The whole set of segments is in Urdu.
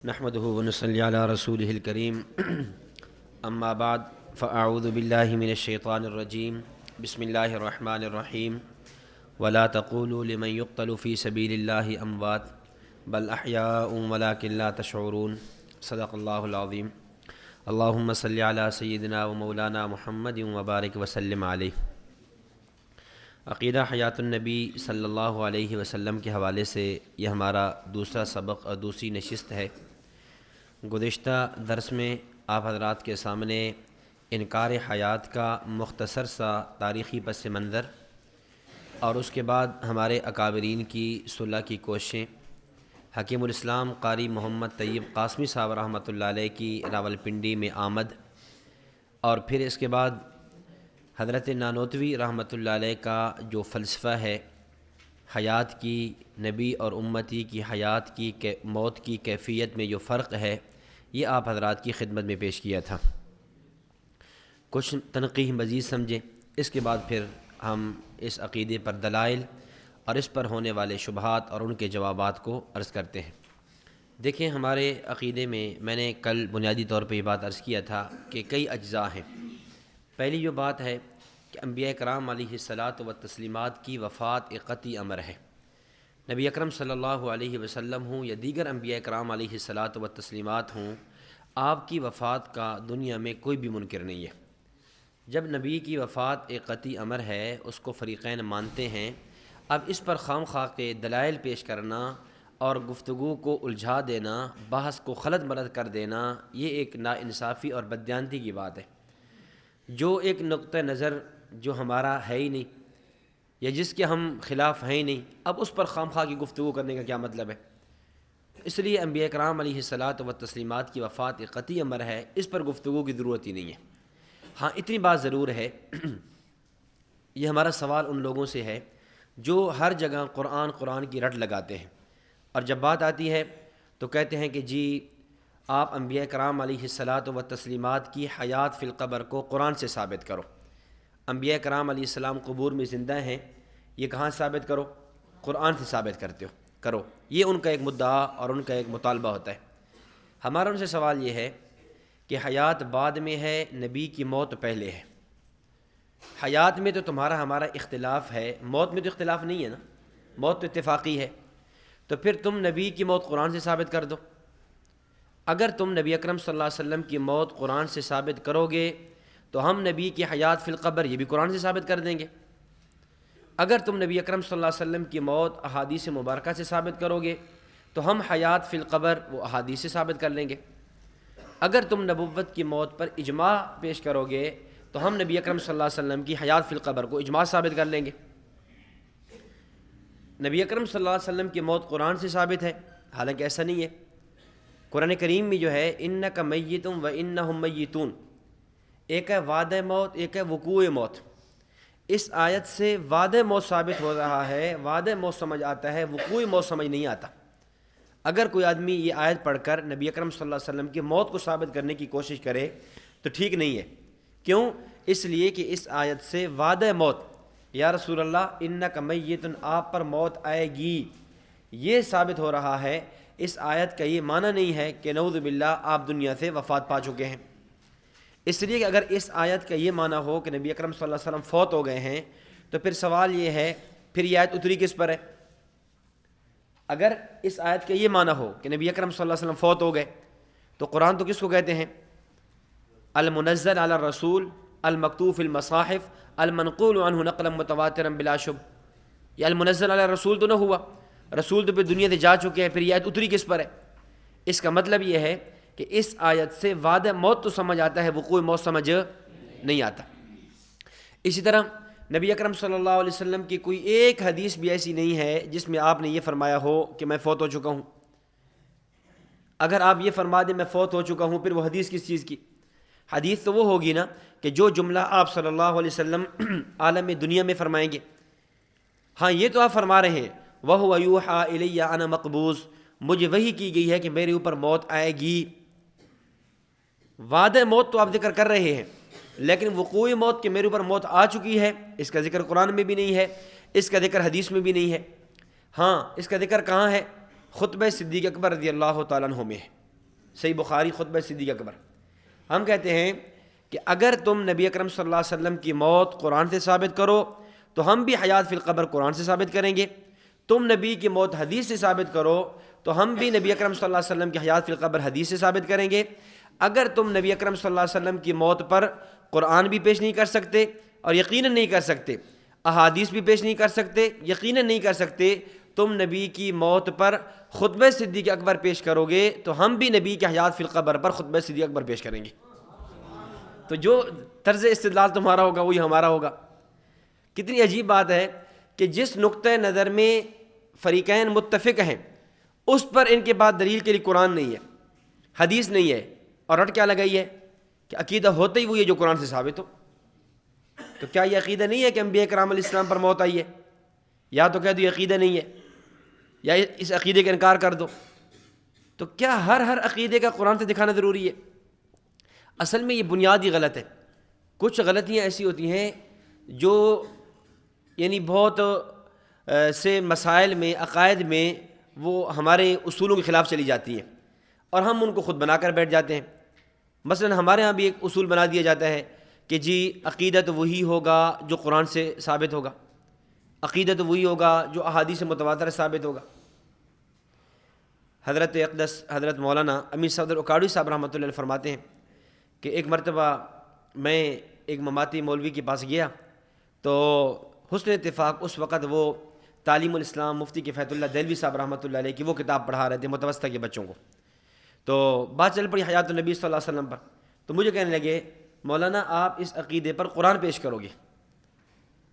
نحمده ونصلي على رسوله الكريم اما بعد فاعوذ بالله من الشيطان الرجيم بسم الله الرحمن الرحيم ولا تقولوا لمن يقتل في سبيل الله اموات بل احياء ولكن لا تشعرون صدق الله العظيم اللهم صل على سيدنا ومولانا محمد وبارك وسلم علیہ۔ عقیدہ حیات النبی صلی اللہ علیہ وسلم کے حوالے سے یہ ہمارا دوسرا سبق اور دوسری نشست ہے۔ گزشتہ درس میں آپ حضرات کے سامنے انکار حیات کا مختصر سا تاریخی پس منظر اور اس کے بعد ہمارے اکابرین کی صلح کی کوششیں، حکیم الاسلام قاری محمد طیب قاسمی صاحب رحمۃ اللہ علیہ کی راولپنڈی میں آمد، اور پھر اس کے بعد حضرت نانوتوی رحمۃ اللہ علیہ کا جو فلسفہ ہے حیات کی، نبی اور امتی کی حیات کی موت کی کیفیت میں جو فرق ہے، یہ آپ حضرات کی خدمت میں پیش کیا تھا۔ کچھ تنقیح مزید سمجھیں، اس کے بعد پھر ہم اس عقیدے پر دلائل اور اس پر ہونے والے شبہات اور ان کے جوابات کو عرض کرتے ہیں۔ دیکھیں، ہمارے عقیدے میں نے کل بنیادی طور پہ یہ بات عرض کیا تھا کہ کئی اجزاء ہیں۔ پہلی جو بات ہے کہ انبیاء کرام علیہ الصلاۃ والتسلیمات کی وفات ایک قطعی امر ہے۔ نبی اکرم صلی اللہ علیہ وسلم ہوں یا دیگر انبیاء کرام علیہ الصلاۃ والتسلیمات ہوں، آپ کی وفات کا دنیا میں کوئی بھی منکر نہیں ہے۔ جب نبی کی وفات ایک قطعی امر ہے، اس کو فریقین مانتے ہیں، اب اس پر خام خواہ کے دلائل پیش کرنا اور گفتگو کو الجھا دینا، بحث کو خلط ملط کر دینا، یہ ایک ناانصافی اور بددیانتی کی بات ہے۔ جو ایک نقطہ نظر جو ہمارا ہے ہی نہیں یا جس کے ہم خلاف ہیں ہی نہیں، اب اس پر خام خواہ کی گفتگو کرنے کا کیا مطلب ہے؟ اس لیے انبیاء کرام علیہ الصلاۃ والتسلیمات کی وفات ایک قطعی امر ہے، اس پر گفتگو کی ضرورت ہی نہیں ہے۔ ہاں، اتنی بات ضرور ہے، یہ ہمارا سوال ان لوگوں سے ہے جو ہر جگہ قرآن کی رٹ لگاتے ہیں، اور جب بات آتی ہے تو کہتے ہیں کہ جی آپ انبیاء کرام علیہ الصلاۃ والتسلیمات کی حیات فی القبر کو قرآن سے ثابت کرو۔ انبیاء کرام علیہ السلام قبور میں زندہ ہیں، یہ کہاں ثابت کرو؟ قرآن سے ثابت کرو۔ یہ ان کا ایک مدعا اور ان کا ایک مطالبہ ہوتا ہے۔ ہمارا ان سے سوال یہ ہے کہ حیات بعد میں ہے، نبی کی موت پہلے ہے۔ حیات میں تو ہمارا اختلاف ہے، موت میں تو اختلاف نہیں ہے نا، موت تو اتفاقی ہے۔ تو پھر تم نبی کی موت قرآن سے ثابت کر دو۔ اگر تم نبی اکرم صلی اللہ علیہ وسلم کی موت قرآن سے ثابت کرو گے تو ہم نبی کی حیات فی القبر یہ بھی قرآن سے ثابت کر دیں گے۔ اگر تم نبی اکرم صلی اللہ علیہ وسلم کی موت احادیث مبارکہ سے ثابت کرو گے تو ہم حیات فی القبر وہ احادیث سے ثابت کر لیں گے۔ اگر تم نبوت کی موت پر اجماع پیش کرو گے تو ہم نبی اکرم صلی اللہ علیہ وسلم کی حیات فی القبر کو اجماع ثابت کر لیں گے۔ نبی اکرم صلی اللہ علیہ وسلم کی موت قرآن سے ثابت ہے، حالانکہ ایسا نہیں ہے۔ قرآن کریم میں جو ہے انک میت و انہم میتون، ایک ہے وعدہ موت، ایک ہے وقوع موت۔ اس آیت سے وعدہ موت ثابت ہو رہا ہے، وعدہ موت سمجھ آتا ہے، وقوع موت سمجھ نہیں آتا۔ اگر کوئی آدمی یہ آیت پڑھ کر نبی اکرم صلی اللہ علیہ وسلم کی موت کو ثابت کرنے کی کوشش کرے تو ٹھیک نہیں ہے۔ کیوں؟ اس لیے کہ اس آیت سے وعدہ موت، یا رسول اللہ انک میت، آپ پر موت آئے گی، یہ ثابت ہو رہا ہے۔ اس آیت کا یہ معنی نہیں ہے کہ نعوذ باللہ آپ دنیا سے وفات پا چکے ہیں۔ اس لیے کہ اگر اس آیت کا یہ معنی ہو کہ نبی اکرم صلی اللہ علیہ وسلم فوت ہو گئے ہیں تو پھر سوال یہ ہے، پھر یہ آیت اتری کس پر ہے؟ اگر اس آیت کا یہ معنی ہو کہ نبی اکرم صلی اللہ علیہ وسلم فوت ہو گئے تو قرآن تو کس کو کہتے ہیں؟ المنزل علی الرسول، المکتوب فی المصاحف، المنقول عنہ نقلا متواترا بلا شبہ۔ یہ المنزل علی الرسول تو نہ ہوا، رسول تو پھر دنیا سے جا چکے ہیں، پھر یہ آیت اتری کس پر ہے؟ اس کا مطلب یہ ہے کہ اس آیت سے وعدہ موت تو سمجھ آتا ہے، وقوع موت سمجھ نہیں آتا۔ اسی طرح نبی اکرم صلی اللہ علیہ وسلم کی کوئی ایک حدیث بھی ایسی نہیں ہے جس میں آپ نے یہ فرمایا ہو کہ میں فوت ہو چکا ہوں۔ اگر آپ یہ فرما دیں میں فوت ہو چکا ہوں، پھر وہ حدیث کس چیز کی؟ حدیث تو وہ ہوگی نا کہ جو جملہ آپ صلی اللہ علیہ وسلم عالم دنیا میں فرمائیں گے۔ ہاں، یہ تو آپ فرما رہے ہیں وَهُوَ يُوحَىٰ إِلَيَّ أَنَا مَقْبُوضٌ، مجھے وحی کی گئی ہے کہ میرے اوپر موت آئے گی۔ وعدہ موت تو آپ ذکر کر رہے ہیں، لیکن وقوع موت کہ میرے اوپر موت آ چکی ہے، اس کا ذکر قرآن میں بھی نہیں ہے، اس کا ذکر حدیث میں بھی نہیں ہے۔ ہاں، اس کا ذکر کہاں ہے؟ خطبہ صدیق اکبر رضی اللہ تعالیٰ عنہ میں ہے۔ صحیح بخاری خطبہ صدیق اکبر۔ ہم کہتے ہیں کہ اگر تم نبی اکرم صلی اللہ علیہ وسلم کی موت قرآن سے ثابت کرو تو ہم بھی حیات فی القبر قرآن سے ثابت کریں گے، تم نبی کی موت حدیث سے ثابت کرو تو ہم بھی نبی اکرم صلی اللہ علیہ وسلم کی حیات فی القبر حدیث سے ثابت کریں گے۔ اگر تم نبی اکرم صلی اللہ علیہ وسلم کی موت پر قرآن بھی پیش نہیں کر سکتے اور یقیناً نہیں کر سکتے، احادیث بھی پیش نہیں کر سکتے، یقیناً نہیں کر سکتے، تم نبی کی موت پر خطبہ صدیق اکبر پیش کرو گے تو ہم بھی نبی کی حیات فی القبر پر خطبہ صدیق اکبر پیش کریں گے۔ تو جو طرز استدلال تمہارا ہوگا وہی ہمارا ہوگا۔ کتنی عجیب بات ہے کہ جس نقطۂ نظر میں فریقین متفق ہیں اس پر ان کے بعد دلیل کے لیے قرآن نہیں ہے، حدیث نہیں ہے، اور رٹ کیا لگائی ہے کہ عقیدہ ہوتا ہی وہی ہے جو قرآن سے ثابت ہو۔ تو کیا یہ عقیدہ نہیں ہے کہ انبیاء کرام علیہ السلام پر موت آئی ہے؟ یا تو کہہ دو یہ عقیدہ نہیں ہے، یا اس عقیدے کا انکار کر دو۔ تو کیا ہر عقیدے کا قرآن سے دکھانا ضروری ہے؟ اصل میں یہ بنیاد ہی غلط ہے۔ کچھ غلطیاں ایسی ہوتی ہیں جو یعنی بہت سے مسائل میں، عقائد میں وہ ہمارے اصولوں کے خلاف چلی جاتی ہیں اور ہم ان کو خود بنا کر بیٹھ جاتے ہیں۔ مثلا ہمارے ہاں بھی ایک اصول بنا دیا جاتا ہے کہ جی عقیدہ تو وہی ہوگا جو قرآن سے ثابت ہوگا، عقیدہ تو وہی ہوگا جو احادیث متواتر ثابت ہوگا۔ حضرت اقدس حضرت مولانا امیر صدر اکاڑوی صاحب رحمۃ اللہ علیہ فرماتے ہیں کہ ایک مرتبہ میں ایک مماتی مولوی کے پاس گیا تو حسن اتفاق اس وقت وہ تعلیم الاسلام مفتی کفایت اللہ دہلوی صاحب رحمۃ اللہ علیہ کی وہ کتاب پڑھا رہے تھے متوسطہ کے بچوں کو۔ تو بات چل پڑی حیات النبی صلی اللہ علیہ وسلم پر، تو مجھے کہنے لگے مولانا آپ اس عقیدے پر قرآن پیش کرو گے؟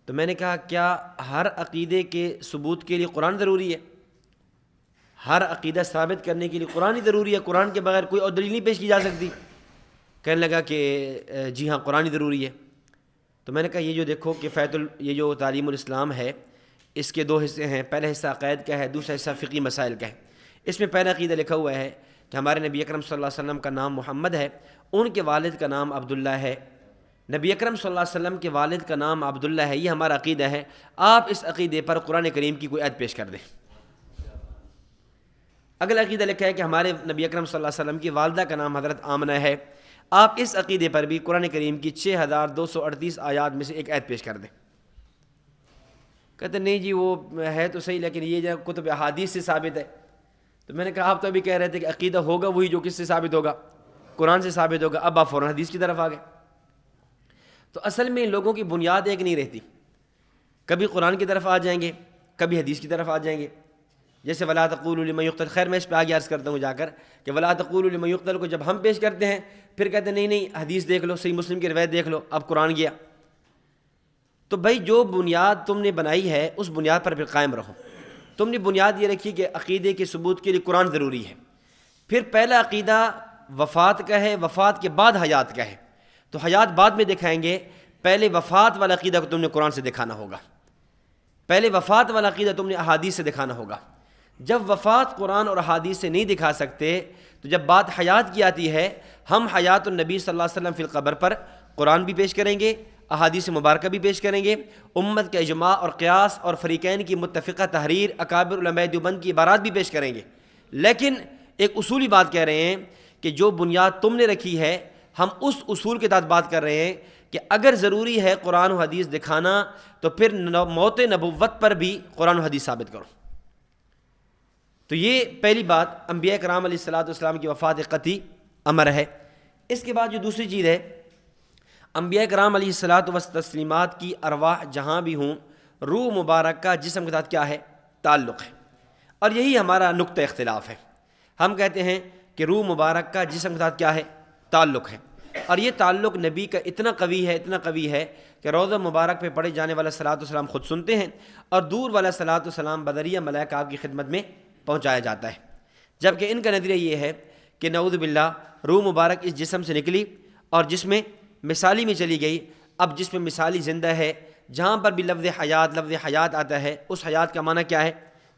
تو میں نے کہا کیا ہر عقیدے کے ثبوت کے لیے قرآن ضروری ہے؟ ہر عقیدہ ثابت کرنے کے لیے قرآن ہی ضروری ہے، قرآن کے بغیر کوئی اور دلیل نہیں پیش کی جا سکتی؟ کہنے لگا کہ جی ہاں قرآن ہی ضروری ہے۔ تو میں نے کہا یہ جو دیکھو کہ یہ جو تعلیم الاسلام ہے اس کے دو حصے ہیں، پہلا حصہ عقائد کا ہے، دوسرا حصہ فقہی مسائل کا ہے۔ اس میں پہلا عقیدہ لکھا ہوا ہے کہ ہمارے نبی اکرم صلی اللہ علیہ وسلم کا نام محمد ہے، ان کے والد کا نام عبداللہ ہے، نبی اکرم صلی اللہ علیہ وسلم کے والد کا نام عبداللہ ہے، یہ ہمارا عقیدہ ہے، آپ اس عقیدے پر قرآن کریم کی کوئی آیت پیش کر دیں۔ اگلا عقیدہ لکھا ہے کہ ہمارے نبی اکرم صلی اللہ علیہ وسلم کی والدہ کا نام حضرت آمنہ ہے، آپ اس عقیدے پر بھی قرآن کریم کی 6238 آیات میں سے ایک آیت پیش کر دیں۔ کہتے نہیں جی وہ ہے تو صحیح لیکن یہ جو کتب احادیث سے ثابت ہے۔ تو میں نے کہا آپ تو ابھی کہہ رہے تھے کہ عقیدہ ہوگا وہی جو کس سے ثابت ہوگا؟ قرآن سے ثابت ہوگا، اب آپ فوراً حدیث کی طرف آ گئے۔ تو اصل میں لوگوں کی بنیاد ایک نہیں رہتی، کبھی قرآن کی طرف آ جائیں گے، کبھی حدیث کی طرف آ جائیں گے۔ جیسے ولا تقولوا لمن یقتل، خیر میں اس پہ آگے عرض کرتا ہوں جا کر کہ ولا تقولوا لمن یقتل کو جب ہم پیش کرتے ہیں پھر کہتے ہیں نہیں حدیث دیکھ لو، صحیح مسلم کی روایت دیکھ لو، اب قرآن گیا۔ تو بھائی جو بنیاد تم نے بنائی ہے اس بنیاد پر پھر قائم رہو۔ تم نے بنیاد یہ رکھی کہ عقیدے کے ثبوت کے لیے قرآن ضروری ہے، پھر پہلا عقیدہ وفات کا ہے، وفات کے بعد حیات کا ہے، تو حیات بعد میں دکھائیں گے، پہلے وفات والا عقیدہ کو تم نے قرآن سے دکھانا ہوگا، پہلے وفات والا عقیدہ تم نے احادیث سے دکھانا ہوگا۔ جب وفات قرآن اور احادیث سے نہیں دکھا سکتے تو جب بات حیات کی آتی ہے ہم حیات النبی صلی اللہ علیہ وسلم فی القبر پر قرآن بھی پیش کریں گے، احادیث مبارکہ بھی پیش کریں گے، امت کے اجماع اور قیاس اور فریقین کی متفقہ تحریر، اکابر علماء دیوبند کی عبارات بھی پیش کریں گے۔ لیکن ایک اصولی بات کہہ رہے ہیں کہ جو بنیاد تم نے رکھی ہے ہم اس اصول کے تحت بات کر رہے ہیں کہ اگر ضروری ہے قرآن و حدیث دکھانا تو پھر موت نبوت پر بھی قرآن و حدیث ثابت کرو۔ تو یہ پہلی بات انبیاء کرام علیہ الصلوۃ والسلام کی وفات قطعی امر ہے۔ اس کے بعد جو دوسری چیز ہے، انبیاء کرام علیہ الصلوۃ والتسلیمات کی ارواح جہاں بھی ہوں روح مبارک کا جسم کے ساتھ کیا ہے؟ تعلق ہے، اور یہی ہمارا نقطہ اختلاف ہے۔ ہم کہتے ہیں کہ روح مبارک کا جسم کے ساتھ کیا ہے؟ تعلق ہے، اور یہ تعلق نبی کا اتنا قوی ہے، اتنا قوی ہے کہ روضہ مبارک پہ پڑھے جانے والا صلاۃ والسلام خود سنتے ہیں اور دور والا صلاۃ والسلام بدریہ ملائکہ آپ کی خدمت میں پہنچایا جاتا ہے۔ جبکہ ان کا نظریہ یہ ہے کہ نعوذ باللہ روح مبارک اس جسم سے نکلی اور جسم مثالی میں چلی گئی، اب جسم مثالی زندہ ہے، جہاں پر بھی لفظ حیات آتا ہے اس حیات کا معنی کیا ہے؟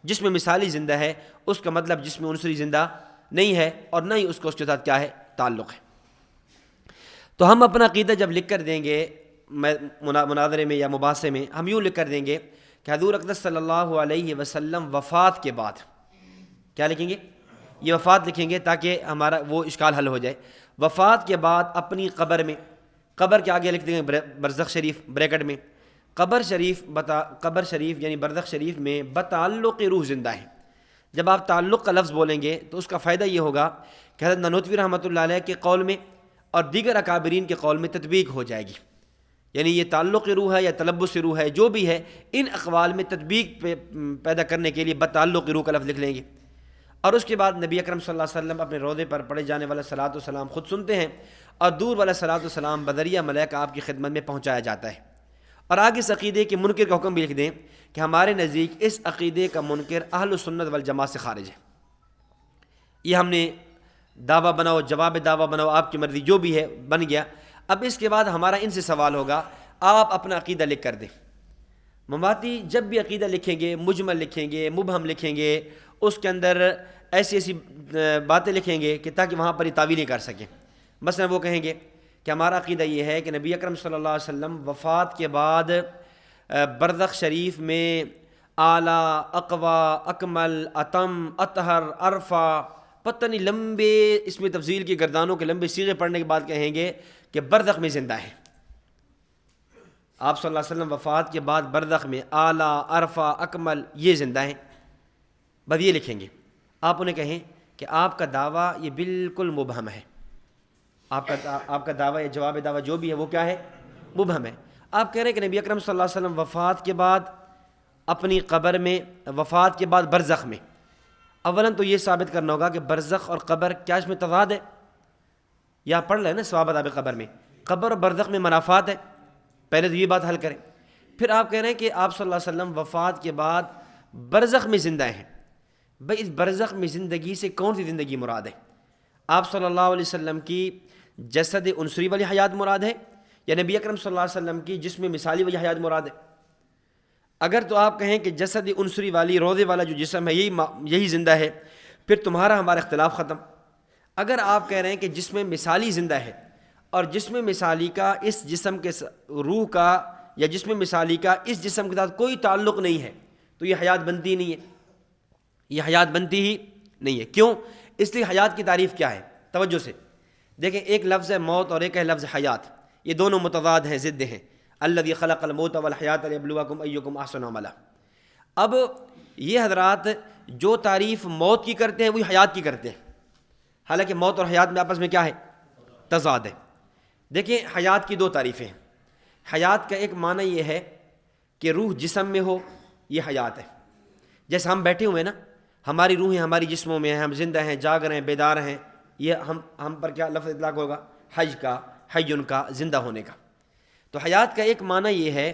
جسم مثالی زندہ ہے، اس کا مطلب جسم عنصری زندہ نہیں ہے اور نہ ہی اس کو اس کے ساتھ کیا ہے؟ تعلق ہے۔ تو ہم اپنا عقیدہ جب لکھ کر دیں گے مناظرے میں یا مباحثے میں، ہم یوں لکھ کر دیں گے کہ حضور اقدس صلی اللہ علیہ وسلم وفات کے بعد کیا لکھیں گے؟ یہ وفات لکھیں گے تاکہ ہمارا وہ اشکال حل ہو جائے۔ وفات کے بعد اپنی قبر میں، قبر کے آگے لکھ دیں گے برزخ شریف بریکٹ میں، قبر شریف یعنی برزخ شریف میں بتعلق روح زندہ ہے۔ جب آپ تعلق کا لفظ بولیں گے تو اس کا فائدہ یہ ہوگا کہ حضرت نانوتوی رحمۃ اللہ علیہ کے قول میں اور دیگر اکابرین کے قول میں تطبیق ہو جائے گی، یعنی یہ تعلق روح ہے یا تلبس روح ہے، جو بھی ہے ان اقوال میں تطبیق پیدا کرنے کے لیے بتعلق روح کا لفظ لکھ لیں گے۔ اور اس کے بعد نبی اکرم صلی اللہ علیہ وسلم اپنے روضے پر پڑھے جانے والا صلاۃ والسلام خود سنتے ہیں، اور دور والا صلاۃ والسلام بذریعہ ملائکہ آپ کی خدمت میں پہنچایا جاتا ہے۔ اور آگے اس عقیدے کے منکر کا حکم بھی لکھ دیں کہ ہمارے نزدیک اس عقیدے کا منکر اہل سنت والجماعت سے خارج ہے۔ یہ ہم نے دعویٰ بناؤ، جواب دعویٰ بناؤ، آپ کی مرضی جو بھی ہے بن گیا۔ اب اس کے بعد ہمارا ان سے سوال ہوگا، آپ اپنا عقیدہ لکھ کر دیں۔ مماتی جب بھی عقیدہ لکھیں گے، مجمل لکھیں گے، مبہم لکھیں گے، اس کے اندر ایسی باتیں لکھیں گے کہ تاکہ وہاں پر یہ تعویل نہیں کر سکیں۔ مثلا وہ کہیں گے کہ ہمارا عقیدہ یہ ہے کہ نبی اکرم صلی اللہ علیہ وسلم وفات کے بعد برزخ شریف میں اعلیٰ، اقوا، اکمل، اتم، اطہر، عرفہ، پتہ نہیں لمبے اس میں تفضیل کی گردانوں کے لمبے صیغے پڑھنے کے بعد کہیں گے کہ برزخ میں زندہ ہے۔ آپ صلی اللہ علیہ وسلم وفات کے بعد برزخ میں اعلیٰ، عرفہ، اکمل یہ زندہ ہیں، بس یہ لکھیں گے۔ آپ انہیں کہیں کہ آپ کا دعویٰ یہ بالکل مبہم ہے، آپ کا دعویٰ یا جواب دعویٰ جو بھی ہے وہ کیا ہے؟ مبہم ہے۔ آپ کہہ رہے ہیں کہ نبی اکرم صلی اللہ علیہ وسلم وفات کے بعد اپنی قبر میں، وفات کے بعد برزخ میں، اولاً تو یہ ثابت کرنا ہوگا کہ برزخ اور قبر کیا اس میں تضاد ہے؟ یا پڑھ لیں نا ثواب عذاب قبر میں، قبر اور برزخ میں منافات ہے، پہلے تو یہ بات حل کریں۔ پھر آپ کہہ رہے ہیں کہ آپ صلی اللہ علیہ وسلم وفات کے بعد برزخ میں زندہ ہیں۔ بھئی اس برزخ میں زندگی سے کون سی زندگی مراد ہے؟ آپ صلی اللہ علیہ وسلم کی جسد عنصری والی حیات مراد ہے یا نبی اکرم صلی اللہ علیہ وسلم کی جسم مثالی والی حیات مراد ہے؟ اگر تو آپ کہیں کہ جسد عنصری والی روضے والا جو جسم ہے یہی زندہ ہے، پھر تمہارا ہمارا اختلاف ختم۔ اگر آپ کہہ رہے ہیں کہ جسم مثالی زندہ ہے اور جسم مثالی کا اس جسم کے روح کا یا جسم مثالی کا اس جسم کے ساتھ کوئی تعلق نہیں ہے تو یہ حیات بنتی نہیں ہے، یہ حیات بنتی ہی نہیں ہے۔ کیوں؟ اس لیے حیات کی تعریف کیا ہے؟ توجہ سے دیکھیں، ایک لفظ ہے موت اور ایک ہے لفظ حیات، یہ دونوں متضاد ہیں، ضد ہیں۔ الذی خلق الموت والحیات لیبلوکم ایکم احسن عملا۔ اب یہ حضرات جو تعریف موت کی کرتے ہیں وہی حیات کی کرتے ہیں، حالانکہ موت اور حیات میں آپس میں کیا ہے؟ تضاد ہے۔ دیکھیں، حیات کی دو تعریفیں ہیں۔ حیات کا ایک معنی یہ ہے کہ روح جسم میں ہو، یہ حیات ہے۔ جیسے ہم بیٹھے ہوئے ہیں نا، ہماری روحیں ہماری جسموں میں ہیں، ہم زندہ ہیں، جاگ رہے ہیں، بیدار ہیں، یہ ہم پر کیا لفظ اطلاق ہوگا؟ حج کا، حیٌ کا، زندہ ہونے کا۔ تو حیات کا ایک معنی یہ ہے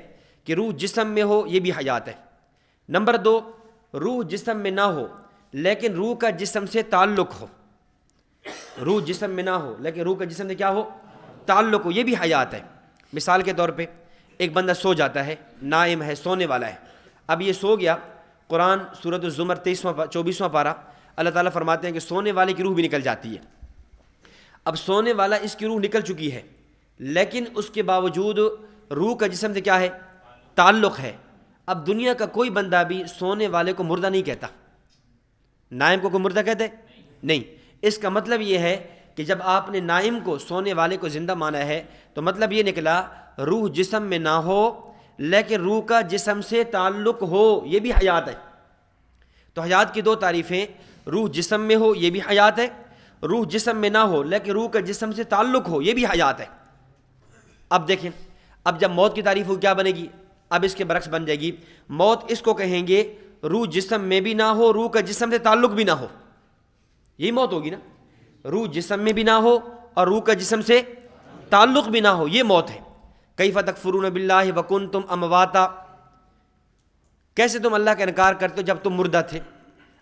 کہ روح جسم میں ہو، یہ بھی حیات ہے۔ نمبر دو، روح جسم میں نہ ہو لیکن روح کا جسم سے تعلق ہو، روح جسم میں نہ ہو لیکن روح کا جسم سے کیا ہو؟ تعلق ہو، یہ بھی حیات ہے۔ مثال کے طور پہ ایک بندہ سو جاتا ہے، نائم ہے، سونے والا ہے۔ اب یہ سو گیا، قرآن سورۃ الزمر 24واں پارہ اللہ تعالیٰ فرماتے ہیں کہ سونے والے کی روح بھی نکل جاتی ہے۔ اب سونے والا اس کی روح نکل چکی ہے لیکن اس کے باوجود روح کا جسم سے کیا ہے؟ تعلق ہے۔ اب دنیا کا کوئی بندہ بھی سونے والے کو مردہ نہیں کہتا، نائم کو کوئی مردہ کہتے نہیں۔ اس کا مطلب یہ ہے کہ جب آپ نے نائم کو، سونے والے کو زندہ مانا ہے تو مطلب یہ نکلا روح جسم میں نہ ہو لیکن روح کا جسم سے تعلق ہو، یہ بھی حیات ہے۔ تو حیات کی دو تعریفیں، روح جسم میں ہو یہ بھی حیات ہے، روح جسم میں نہ ہو لیکن روح کا جسم سے تعلق ہو یہ بھی حیات ہے۔ اب دیکھیں، اب جب موت کی تعریف ہو کیا بنے گی؟ اب اس کے برعکس بن جائے گی، موت اس کو کہیں گے روح جسم میں بھی نہ ہو، روح کا جسم سے تعلق بھی نہ ہو، یہی موت ہوگی نا، روح جسم میں بھی نہ ہو اور روح کا جسم سے تعلق بھی نہ ہو، یہ موت ہے۔ کیف تکفرون باللہ وکنتم امواتا، کیسے تم اللہ کا انکار کرتے ہو جب تم مردہ تھے؟